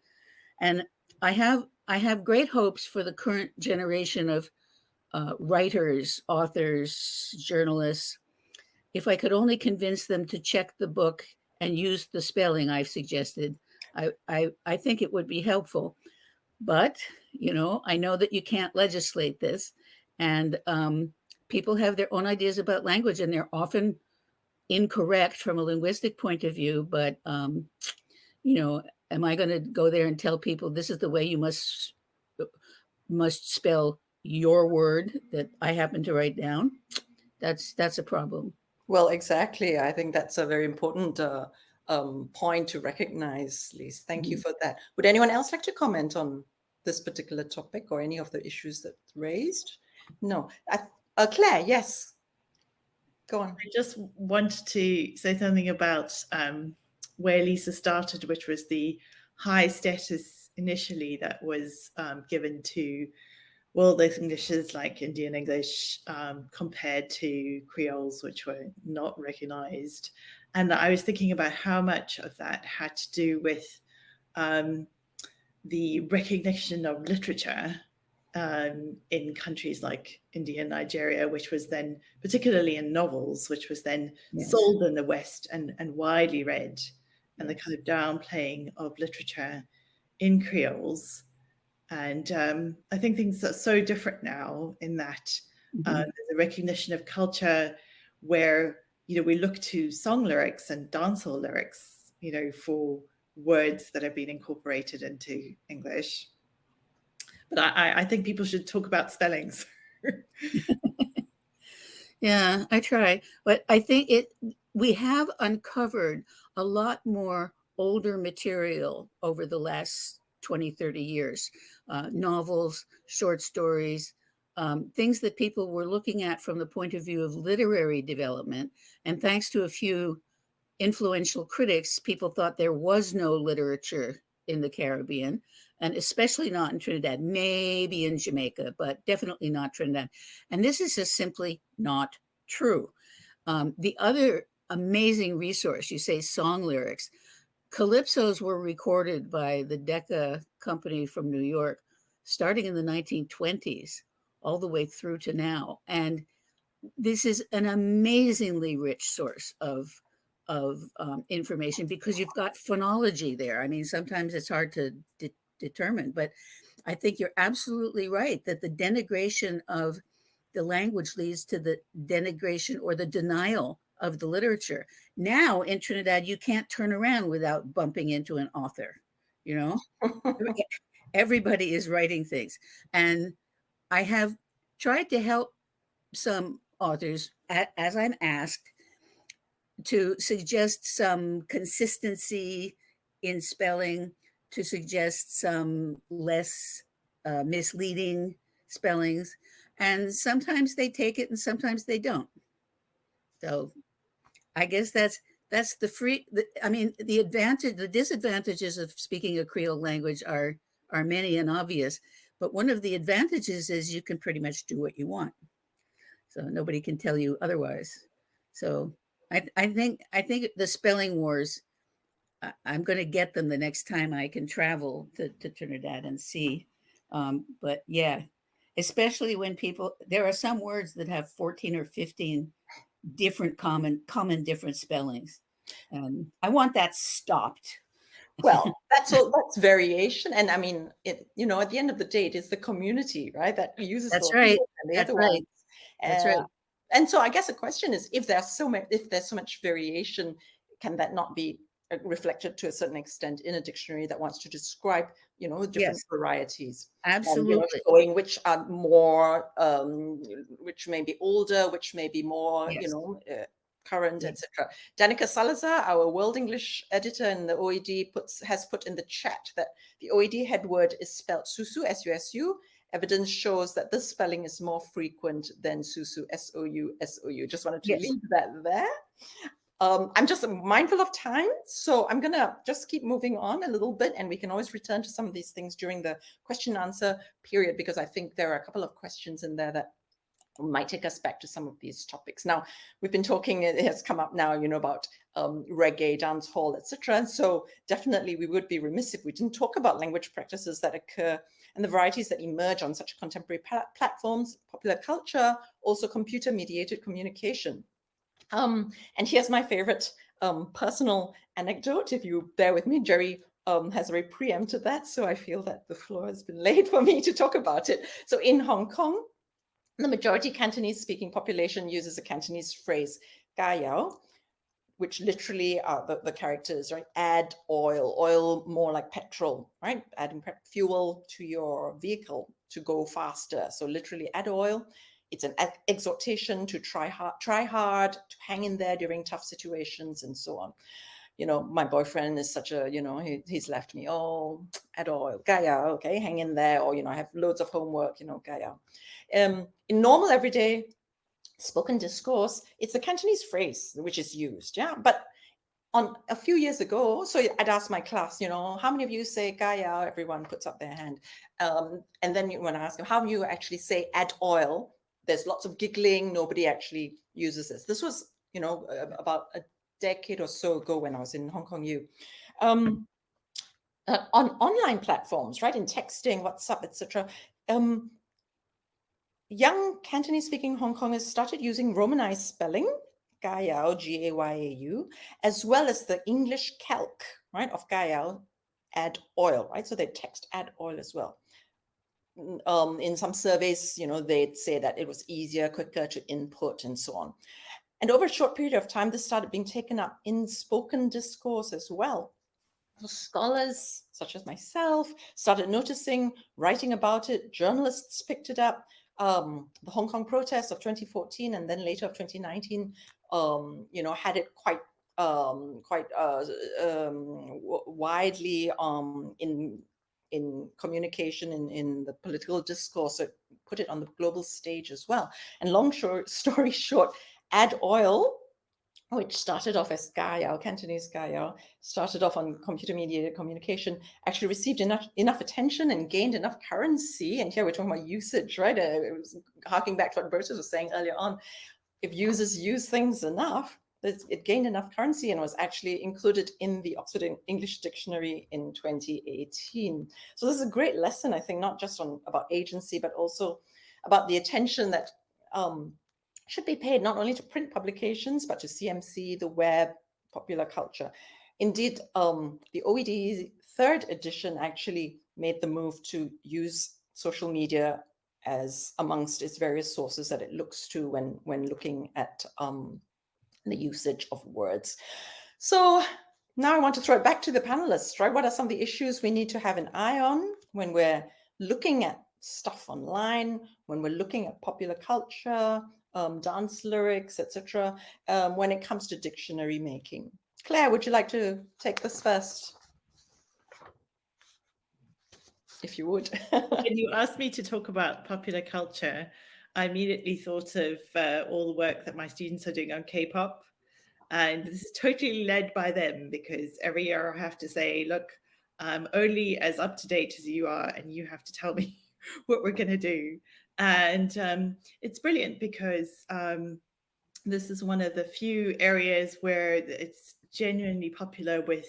And I have great hopes for the current generation of writers, authors, journalists. If I could only convince them to check the book and use the spelling I've suggested, I think it would be helpful. But, I know that you can't legislate this. And people have their own ideas about language, and they're often incorrect from a linguistic point of view. But, am I going to go there and tell people this is the way you must spell your word that I happen to write down? That's a problem. Well, exactly. I think that's a very important point to recognize, Lise. Thank you for that. Would anyone else like to comment on this particular topic or any of the issues that raised? No. Claire, yes. Go on. I just wanted to say something about where Lisa started, which was the high status initially that was given to world Englishes like Indian English compared to Creoles, which were not recognized. And I was thinking about how much of that had to do with the recognition of literature in countries like India and Nigeria, which was then, particularly in novels, which was then sold in the West and widely read, and the kind of downplaying of literature in Creoles. And I think things are so different now in that there's a recognition of culture where, we look to song lyrics and dancehall lyrics, for words that have been incorporated into English. But I think people should talk about spellings. Yeah, I try. But I think we have uncovered a lot more older material over the last 20, 30 years. Novels, short stories, things that people were looking at from the point of view of literary development. And thanks to a few influential critics, people thought there was no literature in the Caribbean, and especially not in Trinidad, maybe in Jamaica, but definitely not Trinidad. And this is just simply not true. The other amazing resource, you say song lyrics, calypsos were recorded by the Decca Company from New York starting in the 1920s all the way through to now. And this is an amazingly rich source of information because you've got phonology there. I mean, sometimes it's hard to determine, but I think you're absolutely right that the denigration of the language leads to the denigration or the denial of the literature. Now in Trinidad, you can't turn around without bumping into an author, Everybody is writing things. And I have tried to help some authors, as I'm asked, to suggest some consistency in spelling, to suggest some less misleading spellings. And sometimes they take it and sometimes they don't. So I guess that's the disadvantages of speaking a Creole language are many and obvious, but one of the advantages is you can pretty much do what you want. So nobody can tell you otherwise. So I think the spelling wars I'm going to get them the next time I can travel to Trinidad and see. But yeah, especially when there are some words that have 14 or 15 different common different spellings. I want that stopped. Well, that's variation. And I mean, at the end of the day, it is the community, right, that uses That's those right. words and the That's other right. ones. That's right. And so I guess the question is, if there's so much variation, can that not be reflected to a certain extent in a dictionary that wants to describe, different Yes. varieties? Absolutely. Showing which are more, which may be older, which may be more, Yes. current, Yes. etc. Danica Salazar, our World English editor in the OED, has put in the chat that the OED head word is spelled susu, S-U-S-U. Evidence shows that this spelling is more frequent than susu, S-O-U, S-O-U. Just wanted to leave that there. I'm just mindful of time, so I'm going to just keep moving on a little bit, and we can always return to some of these things during the question and answer period, because I think there are a couple of questions in there that might take us back to some of these topics. Now, we've been talking, it has come up now, about reggae, dance hall, etc. And so definitely we would be remiss if we didn't talk about language practices that occur and the varieties that emerge on such contemporary platforms, popular culture, also computer-mediated communication. And here's my favorite personal anecdote, if you bear with me. Jerry has already preempted that, so I feel that the floor has been laid for me to talk about it. So in Hong Kong, the majority Cantonese-speaking population uses a Cantonese phrase, "ga yao," which literally are the characters, right? Add oil more like petrol, right? Adding fuel to your vehicle to go faster. So literally add oil. It's an exhortation to try hard, to hang in there during tough situations, and so on. My boyfriend is such a, he's left me, add oil, gaya, okay, hang in there. Or, I have loads of homework, gaya. In normal everyday spoken discourse, it's a Cantonese phrase which is used, yeah. But on a few years ago, so I'd ask my class, how many of you say gaya? Everyone puts up their hand. And then when I ask them, how do you actually say add oil? There's lots of giggling. Nobody actually uses this. This was, about a decade or so ago when I was in Hong Kong U. On online platforms, right, in texting, WhatsApp, etc., young Cantonese-speaking Hong Kongers started using Romanized spelling, Gayao, G-A-Y-A-U, as well as the English calc, right, of Gayao, add oil, right? So they text add oil as well. In some surveys, they'd say that it was easier, quicker to input and so on. And over a short period of time, this started being taken up in spoken discourse as well. So scholars, such as myself, started noticing, writing about it. Journalists picked it up. The Hong Kong protests of 2014 and then later of 2019, had it quite widely in communication, in the political discourse. So put it on the global stage as well. And long story short, add oil, which started off as Gayao, Cantonese Gayao, started off on computer-mediated communication, actually received enough attention and gained enough currency. And here we're talking about usage, right? It was harking back to what Bertus was saying earlier on. If users use things enough, it gained enough currency and was actually included in the Oxford English Dictionary in 2018. So this is a great lesson, I think, not just about agency, but also about the attention that should be paid not only to print publications, but to CMC, the web, popular culture. Indeed, the OED third edition actually made the move to use social media as amongst its various sources that it looks to when looking at the usage of words. So now I want to throw it back to the panelists, right? What are some of the issues we need to have an eye on when we're looking at stuff online, when we're looking at popular culture, dance lyrics, etc., when it comes to dictionary making? Claire, would you like to take this first? If you would. When you asked me to talk about popular culture, I immediately thought of all the work that my students are doing on K-pop. And this is totally led by them, because every year I have to say, look, I'm only as up to date as you are, and you have to tell me what we're going to do. And it's brilliant because this is one of the few areas where it's genuinely popular with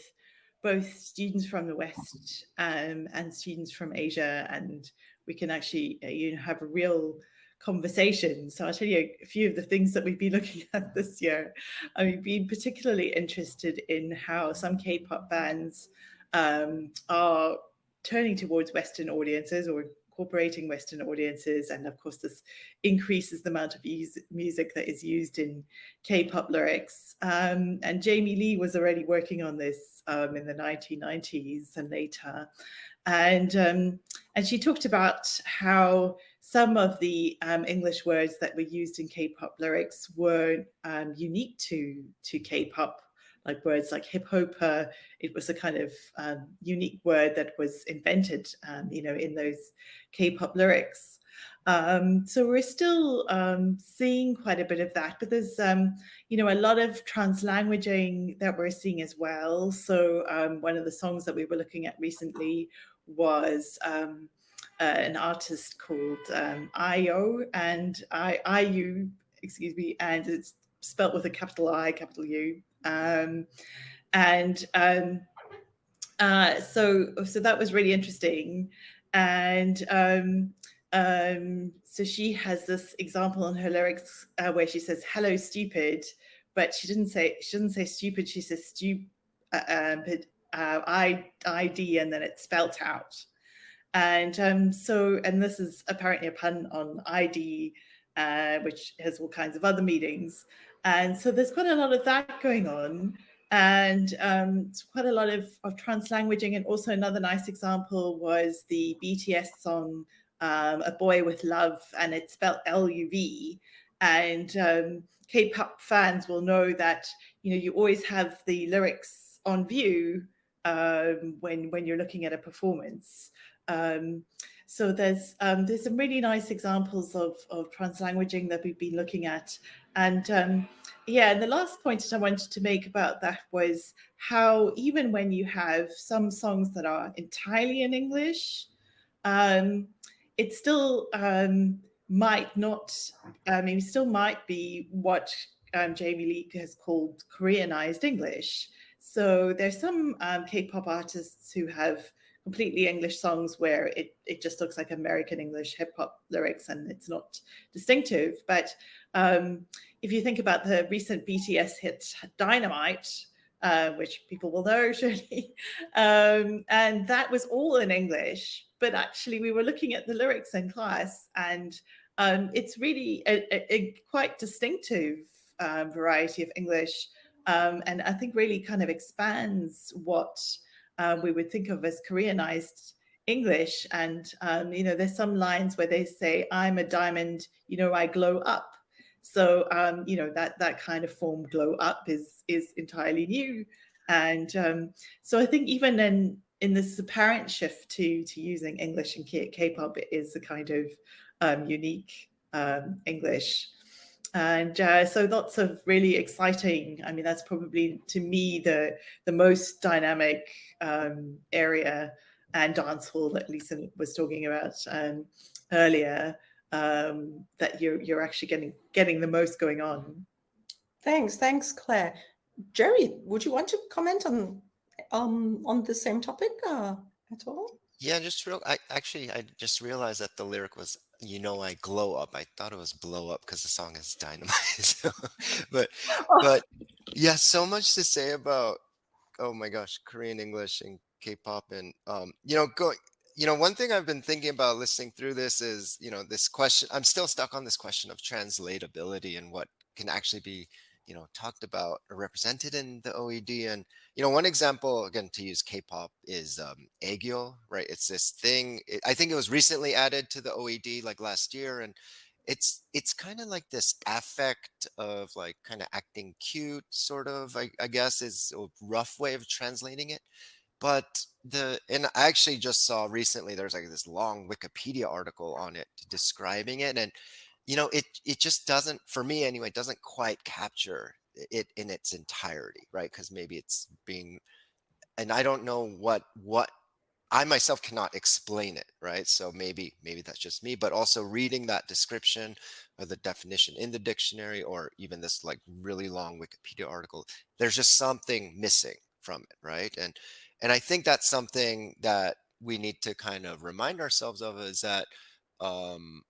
both students from the West and students from Asia, and we can actually have a real conversation. So I'll tell you a few of the things that we've been looking at this year. I've been particularly interested in how some K-pop bands are turning towards Western audiences or incorporating Western audiences, and of course this increases the amount of music that is used in K-pop lyrics. And Jamie Lee was already working on this in the 1990s and later, and she talked about how some of the English words that were used in K-pop lyrics were unique to K-pop, like words like hip hop. It was a kind of unique word that was invented, in those K-pop lyrics. So we're still seeing quite a bit of that, but there's a lot of translanguaging that we're seeing as well. So one of the songs that we were looking at recently was an artist called IU, and it's spelt with a capital I, capital U. So that was really interesting. And so she has this example in her lyrics where she says "hello stupid," but she doesn't say stupid. She says ID, and then it's spelt out. And and this is apparently a pun on ID, which has all kinds of other meanings. And so there's quite a lot of that going on, and it's quite a lot of translanguaging. And also another nice example was the BTS song "A Boy with Love," and it's spelled LUV. And K-pop fans will know that you always have the lyrics on view when you're looking at a performance. So there's some really nice examples of translanguaging that we've been looking at. And and the last point that I wanted to make about that was how even when you have some songs that are entirely in English, it still might not, it still might be what Jamie Lee has called Koreanized English. So there's some K-pop artists who have completely English songs where it just looks like American English hip hop lyrics and it's not distinctive. But if you think about the recent BTS hit Dynamite, which people will know surely, and that was all in English, but actually we were looking at the lyrics in class, and it's really a quite distinctive variety of English, and I think really kind of expands what we would think of as Koreanized English. And there's some lines where they say, "I'm a diamond, I glow up." So that kind of form, glow up, is entirely new. And so I think even in this apparent shift to using English in K-pop, it is a kind of unique English. And so lots of really exciting, that's probably to me the most dynamic area and dancehall that Lisa was talking about earlier, that you're actually getting the most going on. Thanks, Claire. Jerry, would you want to comment on the same topic at all? Yeah, I just realized that the lyric was, I glow up. I thought it was blow up because the song is Dynamite. So, but yeah, so much to say about, oh my gosh, Korean English and K-pop. And one thing I've been thinking about listening through this is, this question, I'm still stuck on this question of translatability and what can actually be talked about or represented in the OED. And one example, again, to use K-pop, is aegyo, right? It's this thing, I think it was recently added to the OED like last year, and it's kind of like this affect of like kind of acting cute, sort of, I guess is a rough way of translating it. But and I actually just saw recently there's like this long Wikipedia article on it describing it, and it just doesn't, for me anyway, it doesn't quite capture it in its entirety, right? Because maybe it's being, and I don't know what I myself cannot explain it, right? So maybe that's just me, but also reading that description or the definition in the dictionary, or even this like really long Wikipedia article, there's just something missing, from it, right? And I think that's something that we need to kind of remind ourselves of, is that um,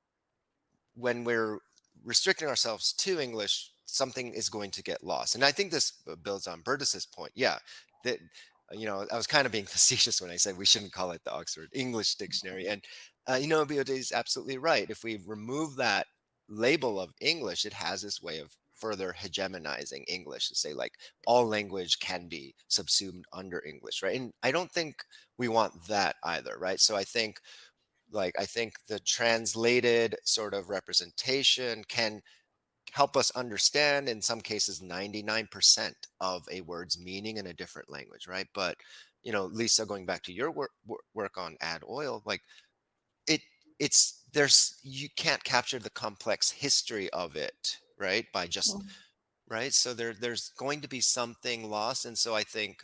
when we're restricting ourselves to English, something is going to get lost. And I think this builds on Burtis's point. Yeah, that I was kind of being facetious when I said we shouldn't call it the Oxford English Dictionary. And BOD is absolutely right. If we remove that label of English, it has this way of further hegemonizing English, to say like all language can be subsumed under English, right? And I don't think we want that either, right? So I think the translated sort of representation can help us understand, in some cases, 99% of a word's meaning in a different language, right? But Lisa, going back to your work on add oil, like it it's there's you can't capture the complex history of it, right, by just right. So there's going to be something lost. And so I think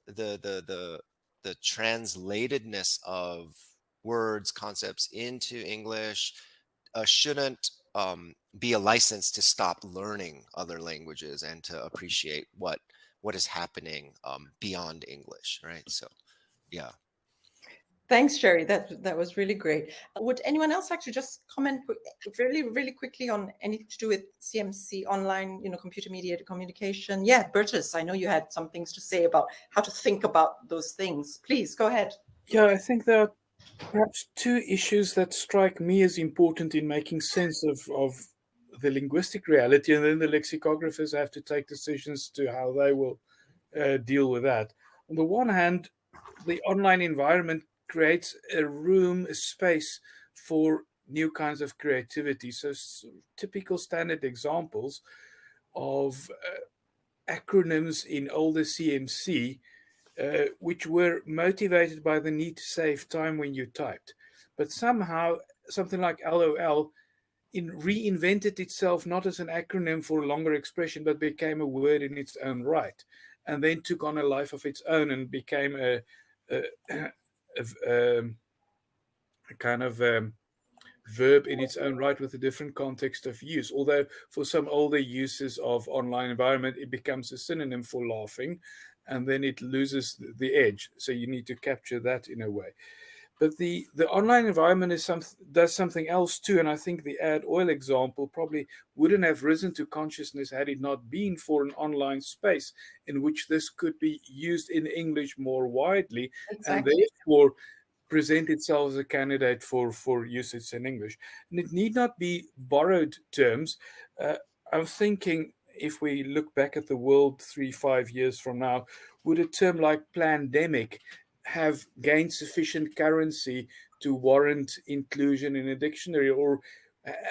the translatedness of words, concepts into English shouldn't be a license to stop learning other languages and to appreciate what is happening beyond English, right? So yeah. Thanks, Sherry. That was really great. Would anyone else like to just comment really, really quickly on anything to do with CMC online, computer mediated communication? Yeah, Burtis, I know you had some things to say about how to think about those things. Please go ahead. Yeah, I think there are perhaps two issues that strike me as important in making sense of the linguistic reality, and then the lexicographers have to take decisions to how they will deal with that. On the one hand, the online environment creates a room, a space for new kinds of creativity. So typical standard examples of acronyms in older CMC, which were motivated by the need to save time when you typed. But somehow something like LOL reinvented itself not as an acronym for a longer expression, but became a word in its own right, and then took on a life of its own and became a kind of verb in its own right with a different context of use. Although for some older uses of online environment, it becomes a synonym for laughing, and then it loses the edge. So you need to capture that in a way. But the online environment does something else too. And I think the add oil example probably wouldn't have risen to consciousness had it not been for an online space in which this could be used in English more widely, Exactly. and therefore present itself as a candidate for usage in English. And it need not be borrowed terms. I'm thinking, if we look back at the world 3-5 years from now, would a term like pandemic have gained sufficient currency to warrant inclusion in a dictionary, or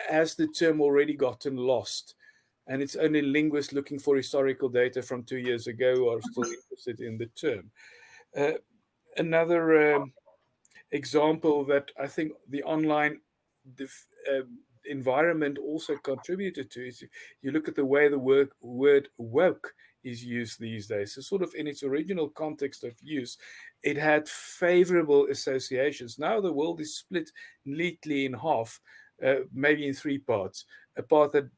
has the term already gotten lost? And it's only linguists looking for historical data from 2 years ago who are still interested in the term. Another example that I think the online environment also contributed to is you look at the way the word woke is used these days. So sort of in its original context of use, it had favorable associations. Now the world is split neatly in half, maybe in 3 parts. A part that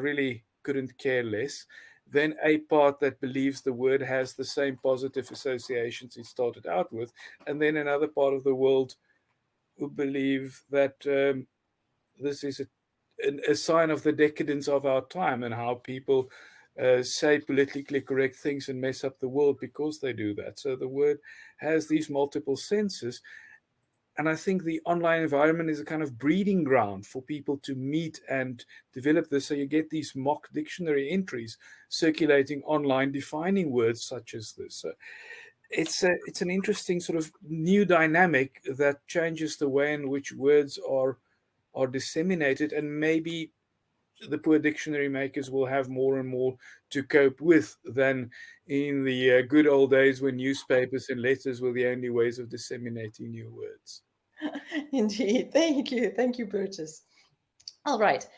really couldn't care less, then a part that believes the word has the same positive associations it started out with, and then another part of the world who believe that this is a sign of the decadence of our time and how people say politically correct things and mess up the world because they do that. So the word has these multiple senses. And I think the online environment is a kind of breeding ground for people to meet and develop this. So you get these mock dictionary entries circulating online defining words such as this. So it's an interesting sort of new dynamic that changes the way in which words are disseminated, and maybe the poor dictionary makers will have more and more to cope with than in the good old days when newspapers and letters were the only ways of disseminating new words. Indeed. Thank you, Burtis. All right.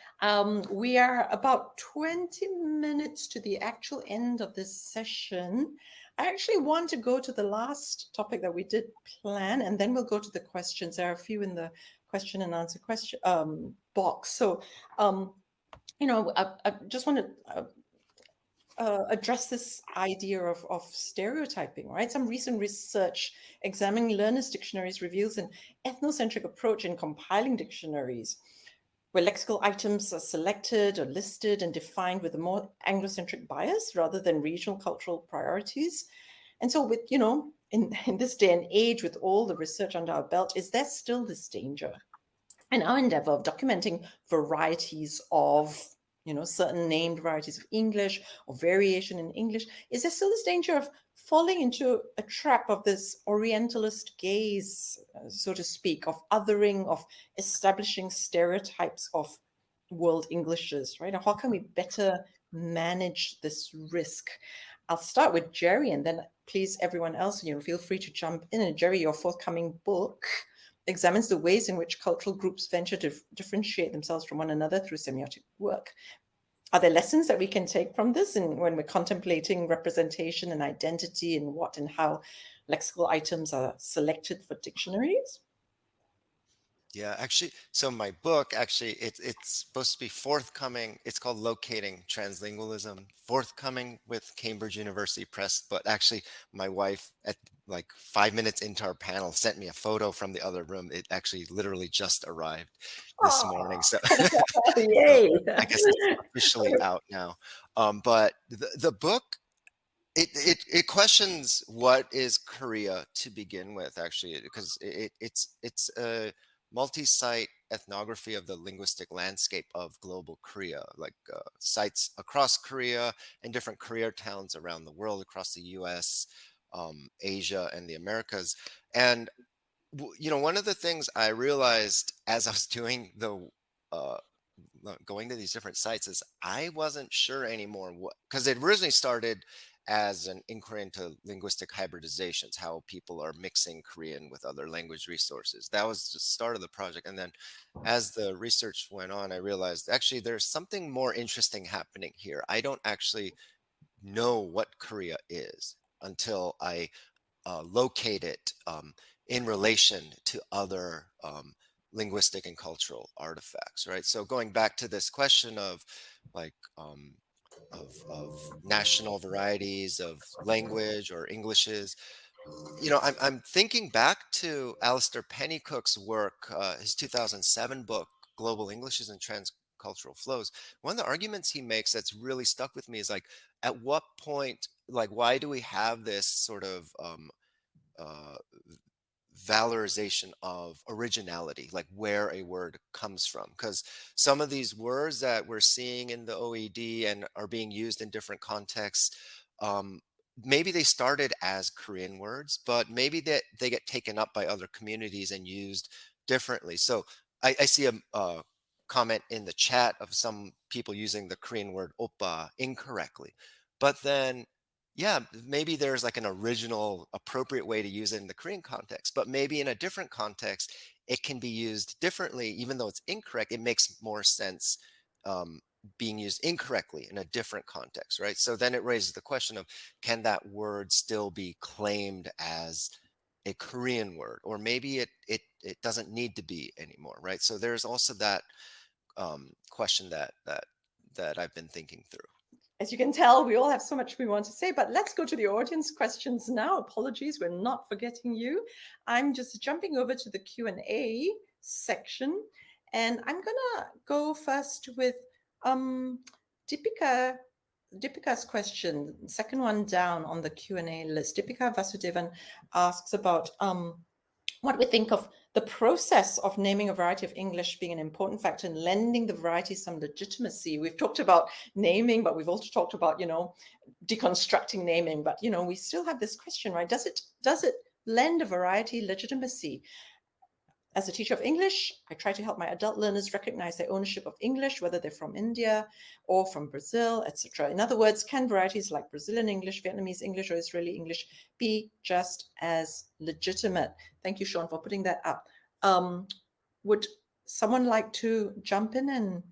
We are about 20 minutes to the actual end of this session. I actually want to go to the last topic that we did plan, and then we'll go to the questions. There are a few in the question and answer box. So, I just want to address this idea of stereotyping, right? Some recent research examining learners' dictionaries reveals an ethnocentric approach in compiling dictionaries, where lexical items are selected or listed and defined with a more Anglocentric bias rather than regional cultural priorities. And so with, in this day and age, with all the research under our belt, is there still this danger in our endeavor of documenting varieties of, certain named varieties of English or variation in English? Is there still this danger of falling into a trap of this Orientalist gaze, so to speak, of othering, of establishing stereotypes of world Englishes, right? How can we better manage this risk? I'll start with Jerry, and then please, everyone else, feel free to jump in. And Jerry, your forthcoming book examines the ways in which cultural groups venture to differentiate themselves from one another through semiotic work. Are there lessons that we can take from this and when we're contemplating representation and identity and what and how lexical items are selected for dictionaries? Yeah, actually, so my book, actually, it's supposed to be forthcoming. It's called Locating Translingualism, forthcoming with Cambridge University Press. But actually, my wife, at like 5 minutes into our panel, sent me a photo from the other room. It actually literally just arrived this morning. So, Yay! I guess it's officially out now. But the book, it questions what is Korea to begin with, actually, because it's a multi-site ethnography of the linguistic landscape of global Korea, like sites across Korea and different Korea towns around the world, across the US, Asia, and the Americas. And one of the things I realized as I was doing going to these different sites is I wasn't sure anymore because it originally started as an inquiry into linguistic hybridizations, how people are mixing Korean with other language resources. That was the start of the project. And then as the research went on, I realized actually there's something more interesting happening here. I don't actually know what Korea is until I locate it in relation to other linguistic and cultural artifacts, right? So going back to this question of like of national varieties of language or Englishes, I'm thinking back to Alistair Pennycook's work, his 2007 book, Global Englishes and Transcultural Flows. One of the arguments he makes that's really stuck with me is like, at what point, like, why do we have this sort of uh, valorization of originality, like where a word comes from? Because some of these words that we're seeing in the OED and are being used in different contexts, maybe they started as Korean words, but maybe they get taken up by other communities and used differently. So I see a comment in the chat of some people using the Korean word oppa incorrectly, but then yeah, maybe there's like an original appropriate way to use it in the Korean context, but maybe in a different context, it can be used differently. Even though it's incorrect, it makes more sense being used incorrectly in a different context, right? So then it raises the question of, can that word still be claimed as a Korean word? Or maybe it doesn't need to be anymore, right? So there's also that question that I've been thinking through. As you can tell, we all have so much we want to say, but let's go to the audience questions now. Apologies, we're not forgetting you. I'm just jumping over to the Q&A section, and I'm gonna go first with Deepika's question, second one down on the Q&A list. Deepika Vasudevan asks about what we think of the process of naming a variety of English being an important factor in lending the variety some legitimacy. We've talked about naming, but we've also talked about, deconstructing naming. But, we still have this question, right? Does it lend a variety legitimacy? As a teacher of English, I try to help my adult learners recognize their ownership of English, whether they're from India or from Brazil, etc. In other words, can varieties like Brazilian English, Vietnamese English, or Israeli English be just as legitimate? Thank you, Sean, for putting that up. Would someone like to jump in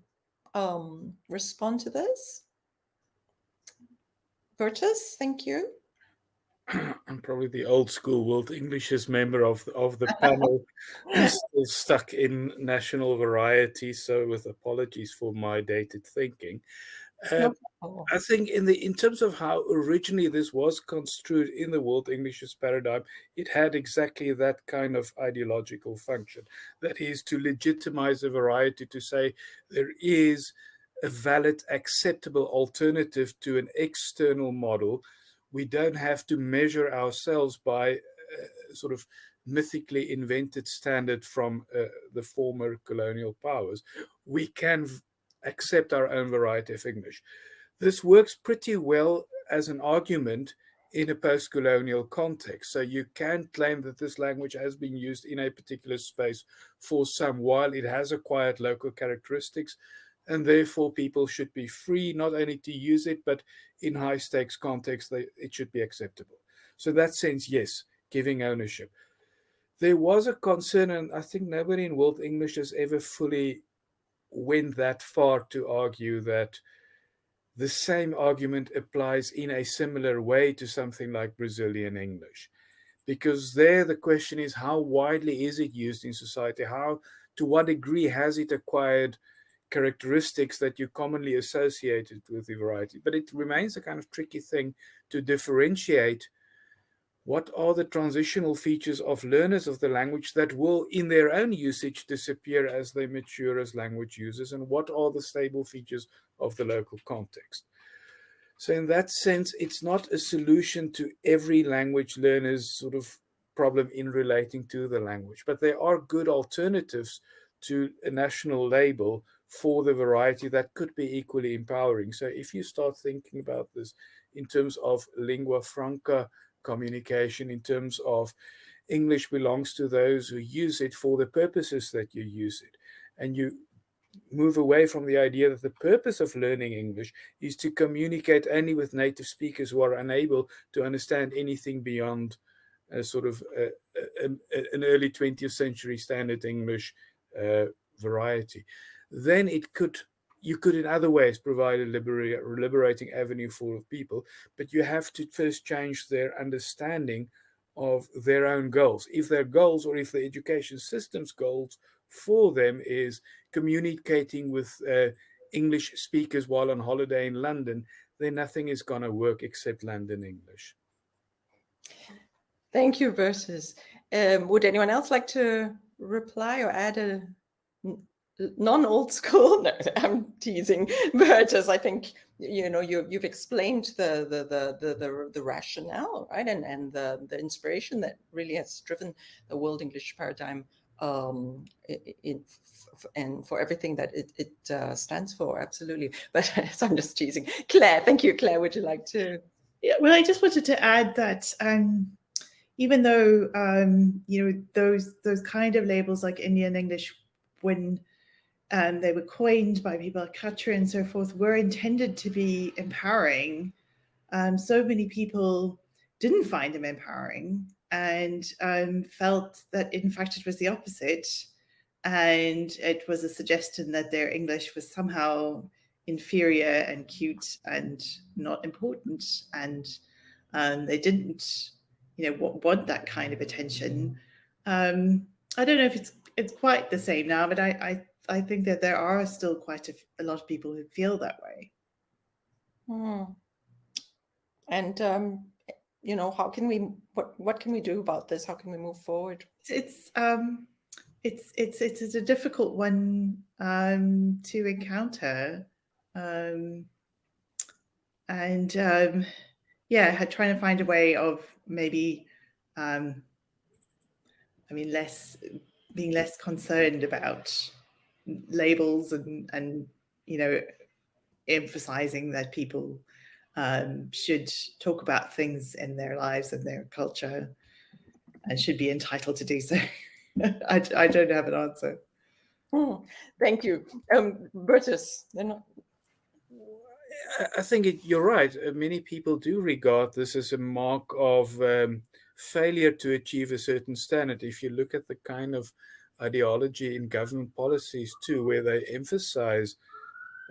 and respond to this? Bertus, thank you. I'm probably the old school World Englishes member of the panel, still stuck in national variety. So with apologies for my dated thinking. No problem. I think in terms of how originally this was construed in the World English's paradigm, it had exactly that kind of ideological function. That is to legitimize a variety, to say there is a valid, acceptable alternative to an external model. We don't have to measure ourselves by a sort of mythically invented standard from the former colonial powers. We can accept our own variety of English. This works pretty well as an argument in a post-colonial context. So you can claim that this language has been used in a particular space for some while. It has acquired local characteristics, and therefore people should be free not only to use it, but in high-stakes context, it should be acceptable. So in that sense, yes, giving ownership. There was a concern, and I think nobody in World English has ever fully went that far to argue that the same argument applies in a similar way to something like Brazilian English. Because there the question is, how widely is it used in society? To what degree has it acquired characteristics that you commonly associated with the variety? But it remains a kind of tricky thing to differentiate what are the transitional features of learners of the language that will, in their own usage, disappear as they mature as language users, and what are the stable features of the local context. So in that sense, it's not a solution to every language learner's sort of problem in relating to the language, but there are good alternatives to a national label for the variety that could be equally empowering. So if you start thinking about this in terms of lingua franca communication, in terms of English belongs to those who use it for the purposes that you use it, and you move away from the idea that the purpose of learning English is to communicate only with native speakers who are unable to understand anything beyond a sort of an early 20th century standard English variety, then you could in other ways provide a liberating avenue for people, but you have to first change their understanding of their own goals. If their goals, or if the education system's goals for them is communicating with English speakers while on holiday in London, then nothing is going to work except London English. Thank you, Bertus. Would anyone else like to reply or add a non-old school? No, I'm teasing, Bertus. I think you've explained the rationale, right, and the inspiration that really has driven the World English paradigm, and for everything that it stands for. Absolutely. But so I'm just teasing. Claire, thank you. Claire, would you like to? Yeah, well, I just wanted to add that even though those kind of labels like Indian English, when they were coined by people like Katra and so forth, were intended to be empowering, so many people didn't find them empowering and felt that in fact it was the opposite, and it was a suggestion that their English was somehow inferior and cute and not important, and they didn't want that kind of attention. I don't know if it's quite the same now, but I think that there are still quite a lot of people who feel that way. And how can we? What can we do about this? How can we move forward? It's a difficult one to encounter, and trying to find a way of maybe being less concerned about labels and emphasizing that people should talk about things in their lives and their culture and should be entitled to do so. I don't have an answer. Thank you. Bertus, I think you're right. Many people do regard this as a mark of failure to achieve a certain standard. If you look at the kind of ideology in government policies too, where they emphasize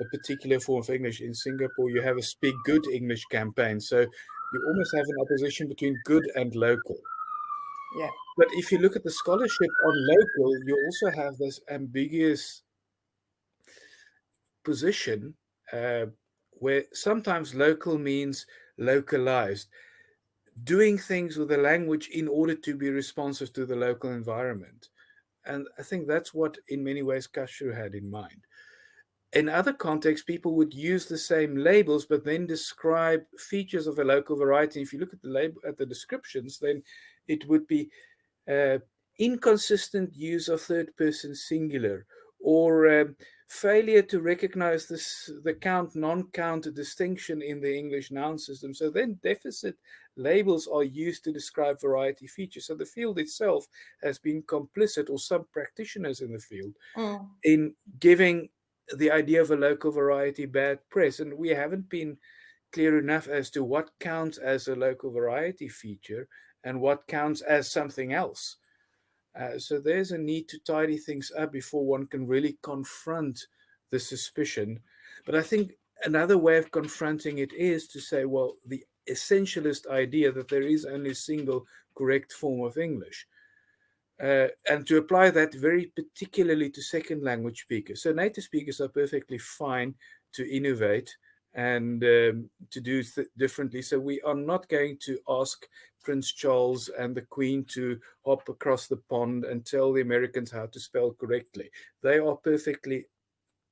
a particular form of English. In Singapore, you have a Speak Good English campaign. So you almost have an opposition between good and local. Yeah. But if you look at the scholarship on local, you also have this ambiguous position where sometimes local means localized, doing things with the language in order to be responsive to the local environment. And I think that's what, in many ways, Kashu had in mind. In other contexts, people would use the same labels, but then describe features of a local variety. If you look at the label, at the descriptions, then it would be inconsistent use of third-person singular, or failure to recognize the count, non-count distinction in the English noun system. So then deficit labels are used to describe variety features. So the field itself has been complicit, or some practitioners in the field, in giving the idea of a local variety bad press. And we haven't been clear enough as to what counts as a local variety feature and what counts as something else. So there's a need to tidy things up before one can really confront the suspicion. But I think another way of confronting it is to say, well, the essentialist idea that there is only a single correct form of English, and to apply that very particularly to second language speakers. So native speakers are perfectly fine to innovate and to do differently. So we are not going to ask Prince Charles and the Queen to hop across the pond and tell the Americans how to spell correctly. They are perfectly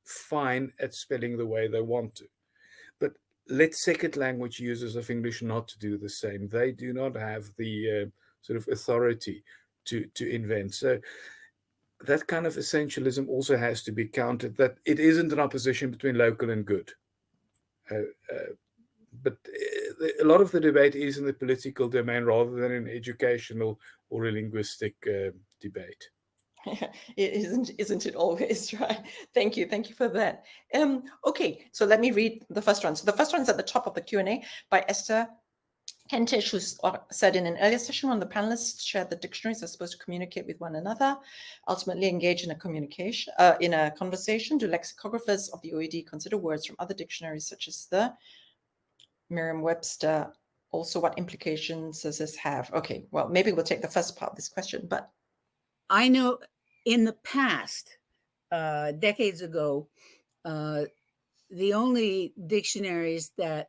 fine at spelling the way they want to. But let second language users of English not to do the same. They do not have the sort of authority to invent. So that kind of essentialism also has to be countered, that it isn't an opposition between local and good. But a lot of the debate is in the political domain rather than an educational or a linguistic debate. Isn't it always, right? Thank you for that. Okay, so let me read the first one. So the first one is at the top of the Q&A by Esther Kentish, who said, in an earlier session, one of the panelists shared that dictionaries are supposed to communicate with one another, ultimately engage in a conversation. Do lexicographers of the OED consider words from other dictionaries, such as the Merriam-Webster? Also, what implications does this have? Okay, well, maybe we'll take the first part of this question, but I know in the past, decades ago, the only dictionaries that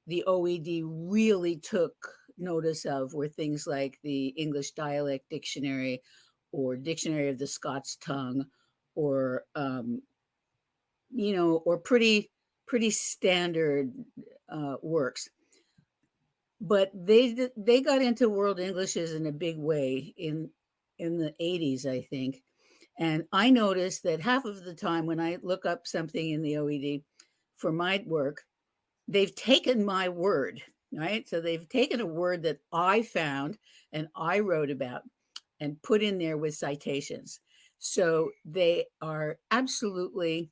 the OED really took notice of were things like the English Dialect Dictionary or Dictionary of the Scots Tongue, or or pretty standard works. But they got into world Englishes in a big way in the 80s, I think. And I noticed that half of the time when I look up something in the OED for my work, they've taken my word, right? So they've taken a word that I found and I wrote about and put in there with citations. So they are absolutely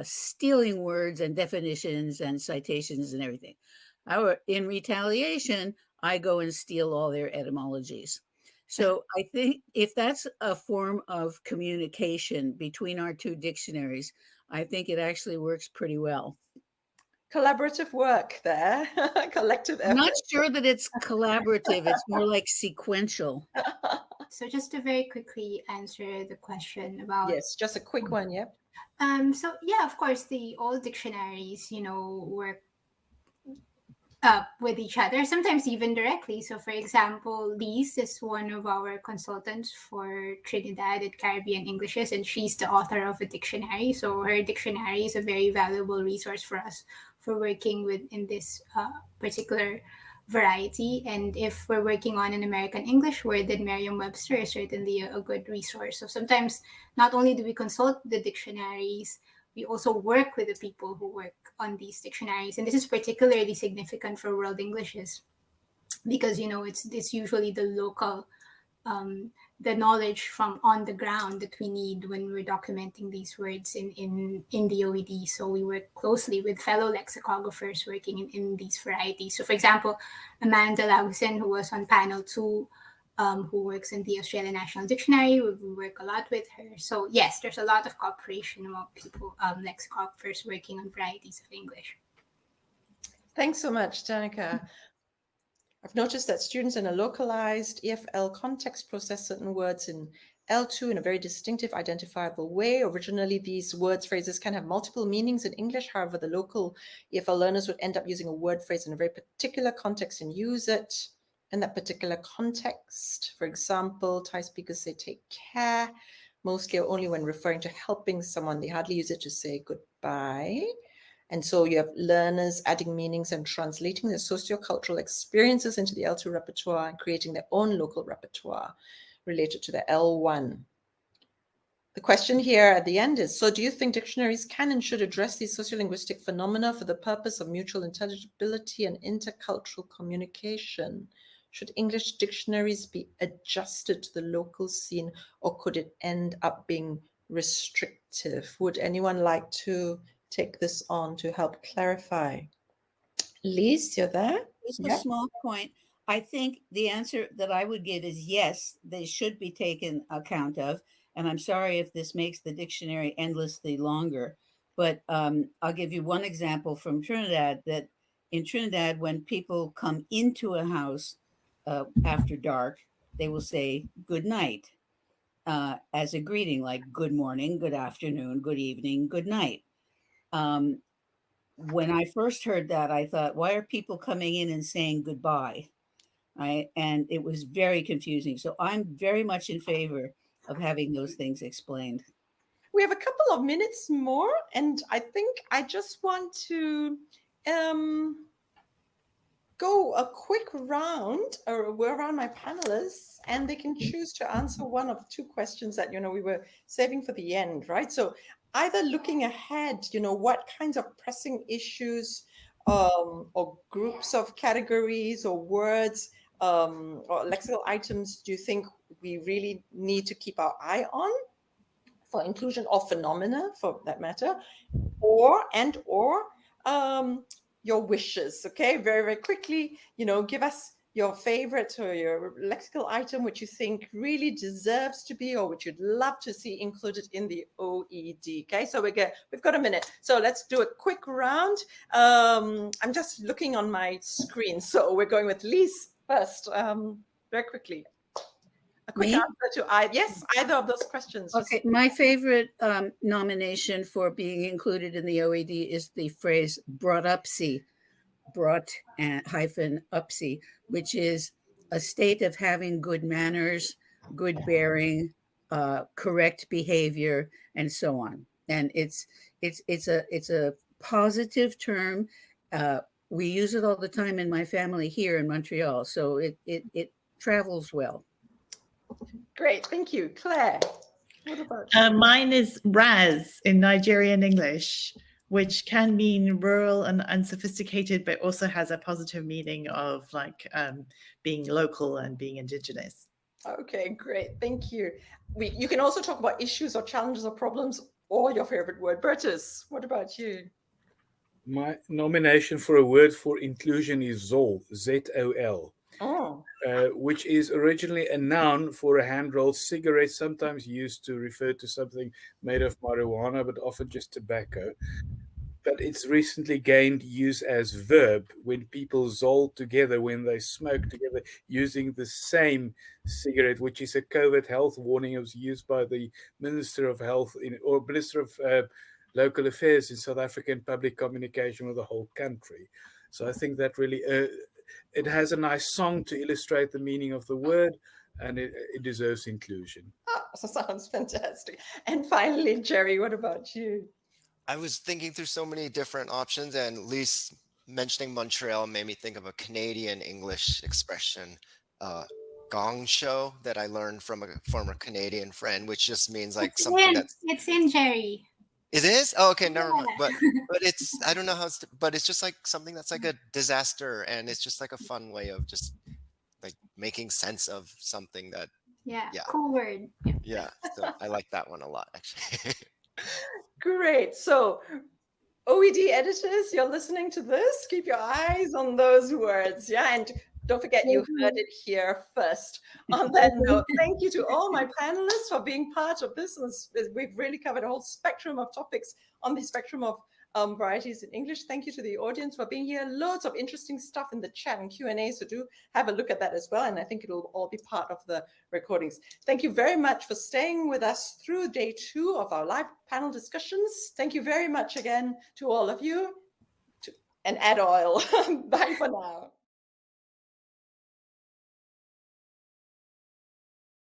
stealing words and definitions and citations and everything. In retaliation, I go and steal all their etymologies. So I think if that's a form of communication between our two dictionaries, I think it actually works pretty well. Collaborative work there, collective effort. I'm not sure that it's collaborative. It's more like sequential. So just to very quickly answer the question about... Yes, just a quick one, yeah. So yeah, of course, all dictionaries, work with each other, sometimes even directly. So for example, Lise is one of our consultants for Trinidad and Caribbean Englishes, and she's the author of a dictionary. So her dictionary is a very valuable resource for us for working in this particular variety. And if we're working on an American English word, then Merriam-Webster is certainly a good resource. So sometimes not only do we consult the dictionaries, we also work with the people who work on these dictionaries. And this is particularly significant for world Englishes because, it's usually the local, the knowledge from on the ground that we need when we're documenting these words in the OED. So we work closely with fellow lexicographers working in these varieties. So for example, Amanda Lausen, who was on panel 2, who works in the Australian National Dictionary. We work a lot with her. So yes, there's a lot of cooperation among people, lexicographers working on varieties of English. Thanks so much, Danica. I've noticed that students in a localized EFL context process certain words in L2 in a very distinctive, identifiable way. Originally, these words, phrases can have multiple meanings in English. However, the local EFL learners would end up using a word phrase in a very particular context and use it in that particular context. For example, Thai speakers say take care, mostly or only when referring to helping someone. They hardly use it to say goodbye. And so you have learners adding meanings and translating their sociocultural experiences into the L2 repertoire and creating their own local repertoire related to the L1. The question here at the end is, so do you think dictionaries can and should address these sociolinguistic phenomena for the purpose of mutual intelligibility and intercultural communication? Should English dictionaries be adjusted to the local scene, or could it end up being restrictive? Would anyone like to take this on to help clarify? Lise, you're there? Just a small point. I think the answer that I would give is yes, they should be taken account of. And I'm sorry if this makes the dictionary endlessly longer, but I'll give you one example from Trinidad, that in Trinidad, when people come into a house after dark, they will say good night as a greeting, like good morning, good afternoon, good evening, good night. When I first heard that, I thought, why are people coming in and saying goodbye? Right? And it was very confusing. So I'm very much in favor of having those things explained. We have a couple of minutes more, and I think I just want to go a quick round around my panelists, and they can choose to answer one of two questions that, we were saving for the end, right? So either looking ahead, what kinds of pressing issues or groups of categories or words or lexical items do you think we really need to keep our eye on for inclusion, or phenomena for that matter, or your wishes? Okay, very, very quickly, give us your favorite or your lexical item which you think really deserves to be, or which you'd love to see included in the OED. Okay, so we've got a minute, so let's do a quick round. I'm just looking on my screen, so we're going with Lise first, very quickly. A quick answer to either of those questions. Okay, my favorite nomination for being included in the OED is the phrase brought-upsy, brought-upsy, which is a state of having good manners, good bearing, correct behavior, and so on. And it's a positive term. We use it all the time in my family here in Montreal, so it travels well. Great, thank you. Claire, what about you? Mine is Raz in Nigerian English, which can mean rural and unsophisticated, but also has a positive meaning of being local and being indigenous. Okay, great, thank you. You can also talk about issues or challenges or problems, or your favorite word. Bertus, what about you? My nomination for a word for inclusion is Zol, Z-O-L. Oh. Which is originally a noun for a hand-rolled cigarette, sometimes used to refer to something made of marijuana, but often just tobacco. But it's recently gained use as verb when people zol together, when they smoke together using the same cigarette, which is a COVID health warning. It was used by the Minister of Health or Minister of Local Affairs in South African public communication with the whole country. So I think that really... it has a nice song to illustrate the meaning of the word, and it deserves inclusion. Oh, that sounds fantastic. And finally, Jerry, what about you? I was thinking through so many different options, and Lise mentioning Montreal made me think of a Canadian English expression, gong show, that I learned from a former Canadian friend, which just means like something it's in Jerry. It is? Oh, okay, never mind. But it's, I don't know how it's, but it's just like something that's like a disaster, and it's just like a fun way of just like making sense of something that. Yeah. Cool word. Yeah, so I like that one a lot, actually. Great. So OED editors, you're listening to this. Keep your eyes on those words. Yeah, and don't forget, you heard it here first. On that note, thank you to all my panelists for being part of this. We've really covered a whole spectrum of topics on the spectrum of Varieties in English. Thank you to the audience for being here. Loads of interesting stuff in the chat and Q&A, so do have a look at that as well. And I think it'll all be part of the recordings. Thank you very much for staying with us through day 2 of our live panel discussions. Thank you very much again to all of you. And add oil. Bye for now.